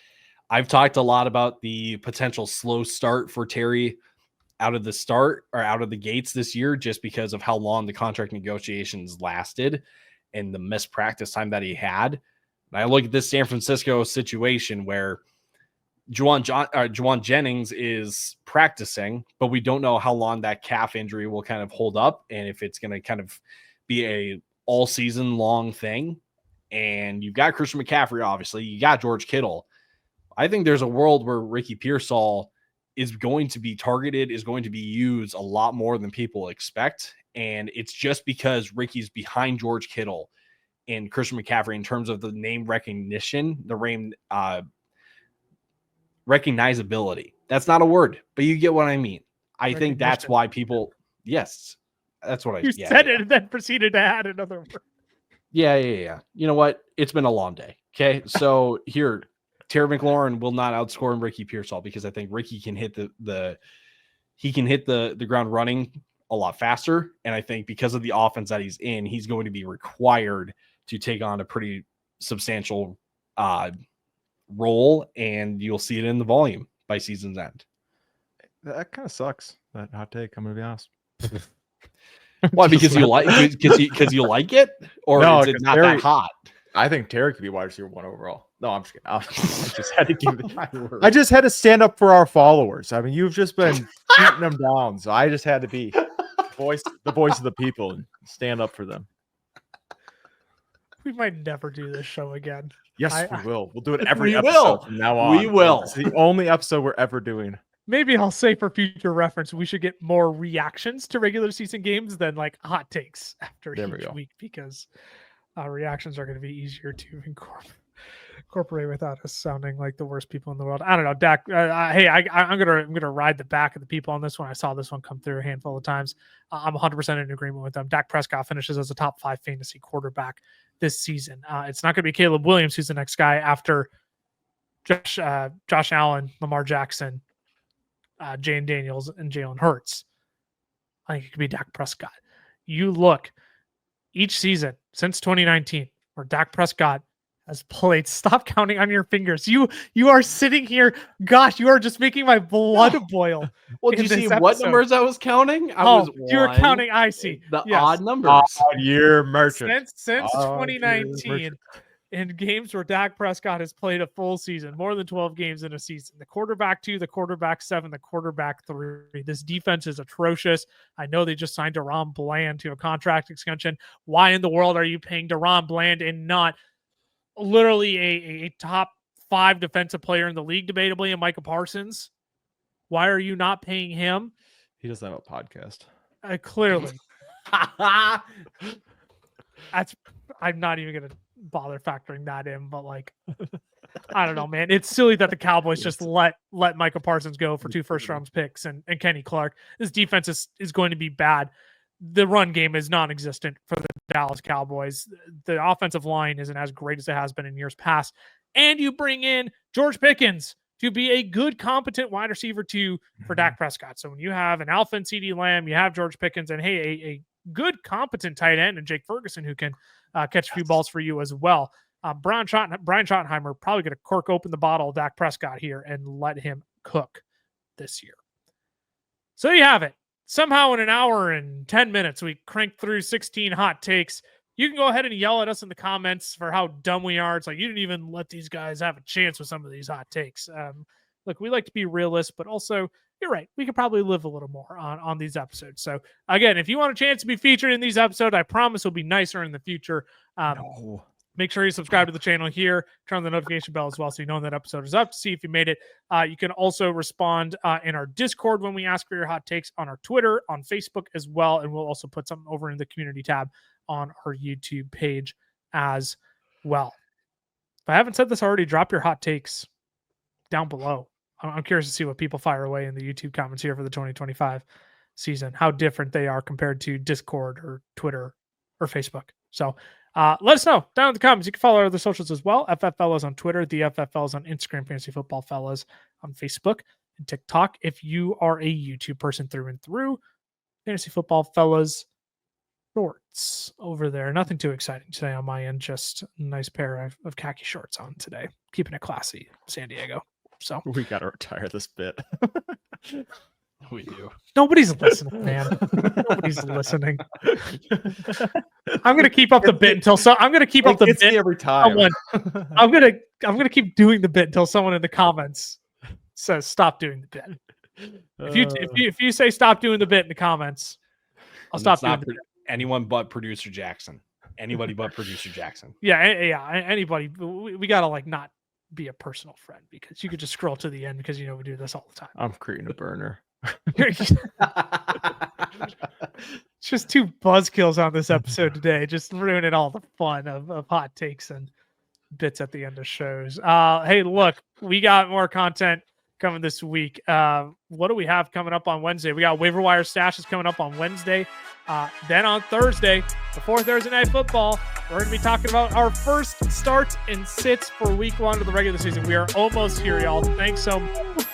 [SPEAKER 3] I've talked a lot about the potential slow start for Terry out of the gates this year, just because of how long the contract negotiations lasted and the missed practice time that he had. And I look at this San Francisco situation where Juwan Jennings is practicing, but we don't know how long that calf injury will kind of hold up and if it's going to kind of be a all season long thing. And you've got Christian McCaffrey, obviously. You got George Kittle. I think there's a world where Ricky Pearsall is going to be targeted, is going to be used a lot more than people expect. And it's just because Ricky's behind George Kittle and Christian McCaffrey in terms of the name recognition, the name recognizability. That's not a word, but you get what I mean. I think that's why people, yes, that's what I
[SPEAKER 1] said it and then proceeded to add another word.
[SPEAKER 3] Yeah. You know what? It's been a long day. Okay. So here, Terry McLaurin will not outscore Ricky Pearsall because I think Ricky can hit the ground running a lot faster. And I think because of the offense that he's in, he's going to be required to take on a pretty substantial role, and you'll see it in the volume by season's end.
[SPEAKER 2] That kind of sucks, that hot take, I'm going to be honest.
[SPEAKER 3] Why? Because you like it, or
[SPEAKER 2] no,
[SPEAKER 3] is it not that hot?
[SPEAKER 2] I think Terry could be wide receiver 1 overall. No, I'm just kidding. I just had to stand up for our followers. I mean, you've just been beating them down, so I just had to be the voice of the people and stand up for them.
[SPEAKER 1] We might never do this show again.
[SPEAKER 2] Yes, we will. We'll do it every episode from now on.
[SPEAKER 3] We will.
[SPEAKER 2] It's the only episode we're ever doing.
[SPEAKER 1] Maybe I'll say for future reference, we should get more reactions to regular season games than like hot takes after each week, because reactions are going to be easier to incorporate without us sounding like the worst people in the world. I don't know, Dak. Hey, I'm gonna ride the back of the people on this one. I saw this one come through a handful of times. I'm 100% in agreement with them. Dak Prescott finishes as a top 5 fantasy quarterback this season. It's not going to be Caleb Williams who's the next guy after Josh Allen, Lamar Jackson, Jane Daniels, and Jalen Hurts. I think it could be Dak Prescott. You look each season since 2019 where Dak Prescott has played. Stop counting on your fingers. You are sitting here. Gosh, you are just making my blood boil.
[SPEAKER 3] Well, did you see what numbers I was counting?
[SPEAKER 1] You were counting. I see
[SPEAKER 3] the odd numbers.
[SPEAKER 2] Odd year merchant.
[SPEAKER 1] Since 2019, in games where Dak Prescott has played a full season, more than 12 games in a season. The quarterback 2, the quarterback 7, the quarterback 3. This defense is atrocious. I know they just signed DaRon Bland to a contract extension. Why in the world are you paying DaRon Bland and not literally a top 5 defensive player in the league, debatably, and Micah Parsons? Why are you not paying him?
[SPEAKER 2] He doesn't have a podcast.
[SPEAKER 1] Clearly. I'm not even going to bother factoring that in, but like, I don't know, man. It's silly that the Cowboys just let Micah Parsons go for 2 first-round picks and Kenny Clark. This defense is going to be bad. The run game is non-existent for the Dallas Cowboys. The offensive line isn't as great as it has been in years past. And you bring in George Pickens to be a good, competent wide receiver 2 for Dak Prescott. So when you have an Alpha and CeeDee Lamb, you have George Pickens, and hey, a good, competent tight end and Jake Ferguson who can catch a few balls for you as well. Brian Schottenheimer probably going to cork open the bottle of Dak Prescott here and let him cook. this year. So there you have it. Somehow in an hour and 10 minutes, we cranked through 16 hot takes. You can go ahead and yell at us in the comments for how dumb we are. It's like, you didn't even let these guys have a chance with some of these hot takes. Look, we like to be realists, but also, you're right. We could probably live a little more on these episodes. So again, if you want a chance to be featured in these episodes, I promise it'll be nicer in the future. Make sure you subscribe to the channel here. Turn on the notification bell as well so you know when that episode is up to see if you made it. You can also respond in our Discord when we ask for your hot takes, on our Twitter, on Facebook as well. And we'll also put something over in the community tab on our YouTube page as well. If I haven't said this already, drop your hot takes down below. I'm curious to see what people fire away in the YouTube comments here for the 2025 season, how different they are compared to Discord or Twitter or Facebook. So let us know down in the comments. You can follow our other socials as well. FF Fellas on Twitter, the FF Fellas on Instagram, Fantasy Football Fellas on Facebook and TikTok. If you are a YouTube person through and through, Fantasy Football Fellas shorts over there. Nothing too exciting today on my end. Just a nice pair of khaki shorts on today. Keeping it classy, San Diego. So
[SPEAKER 2] we got to retire this bit.
[SPEAKER 3] We do.
[SPEAKER 1] Nobody's listening, man. Nobody's listening. I'm gonna keep up the bit until I'm gonna keep up the bit
[SPEAKER 2] every time.
[SPEAKER 1] I'm gonna keep doing the bit until someone in the comments says stop doing the bit. If you say stop doing the bit in the comments, I'll stop doing the bit.
[SPEAKER 3] Anyone but producer Jackson. Anybody but producer Jackson.
[SPEAKER 1] Yeah. Anybody. We gotta like not be a personal friend because you could just scroll to the end because you know we do this all the time.
[SPEAKER 2] I'm creating a burner.
[SPEAKER 1] Just two buzzkills on this episode today, just ruining all the fun of hot takes and bits at the end of shows. Hey, look, we got more content coming this week. What do we have coming up on Wednesday? We got waiver wire stashes coming up on Wednesday. Then on Thursday, before Thursday Night Football, we're going to be talking about our first starts and sits for week 1 of the regular season. We are almost here, y'all. Thanks so much.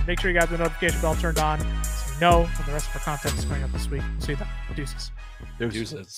[SPEAKER 1] Make sure you got the notification bell turned on so you know when the rest of our content is coming up this week. We'll see you then. Deuces.
[SPEAKER 3] Deuces.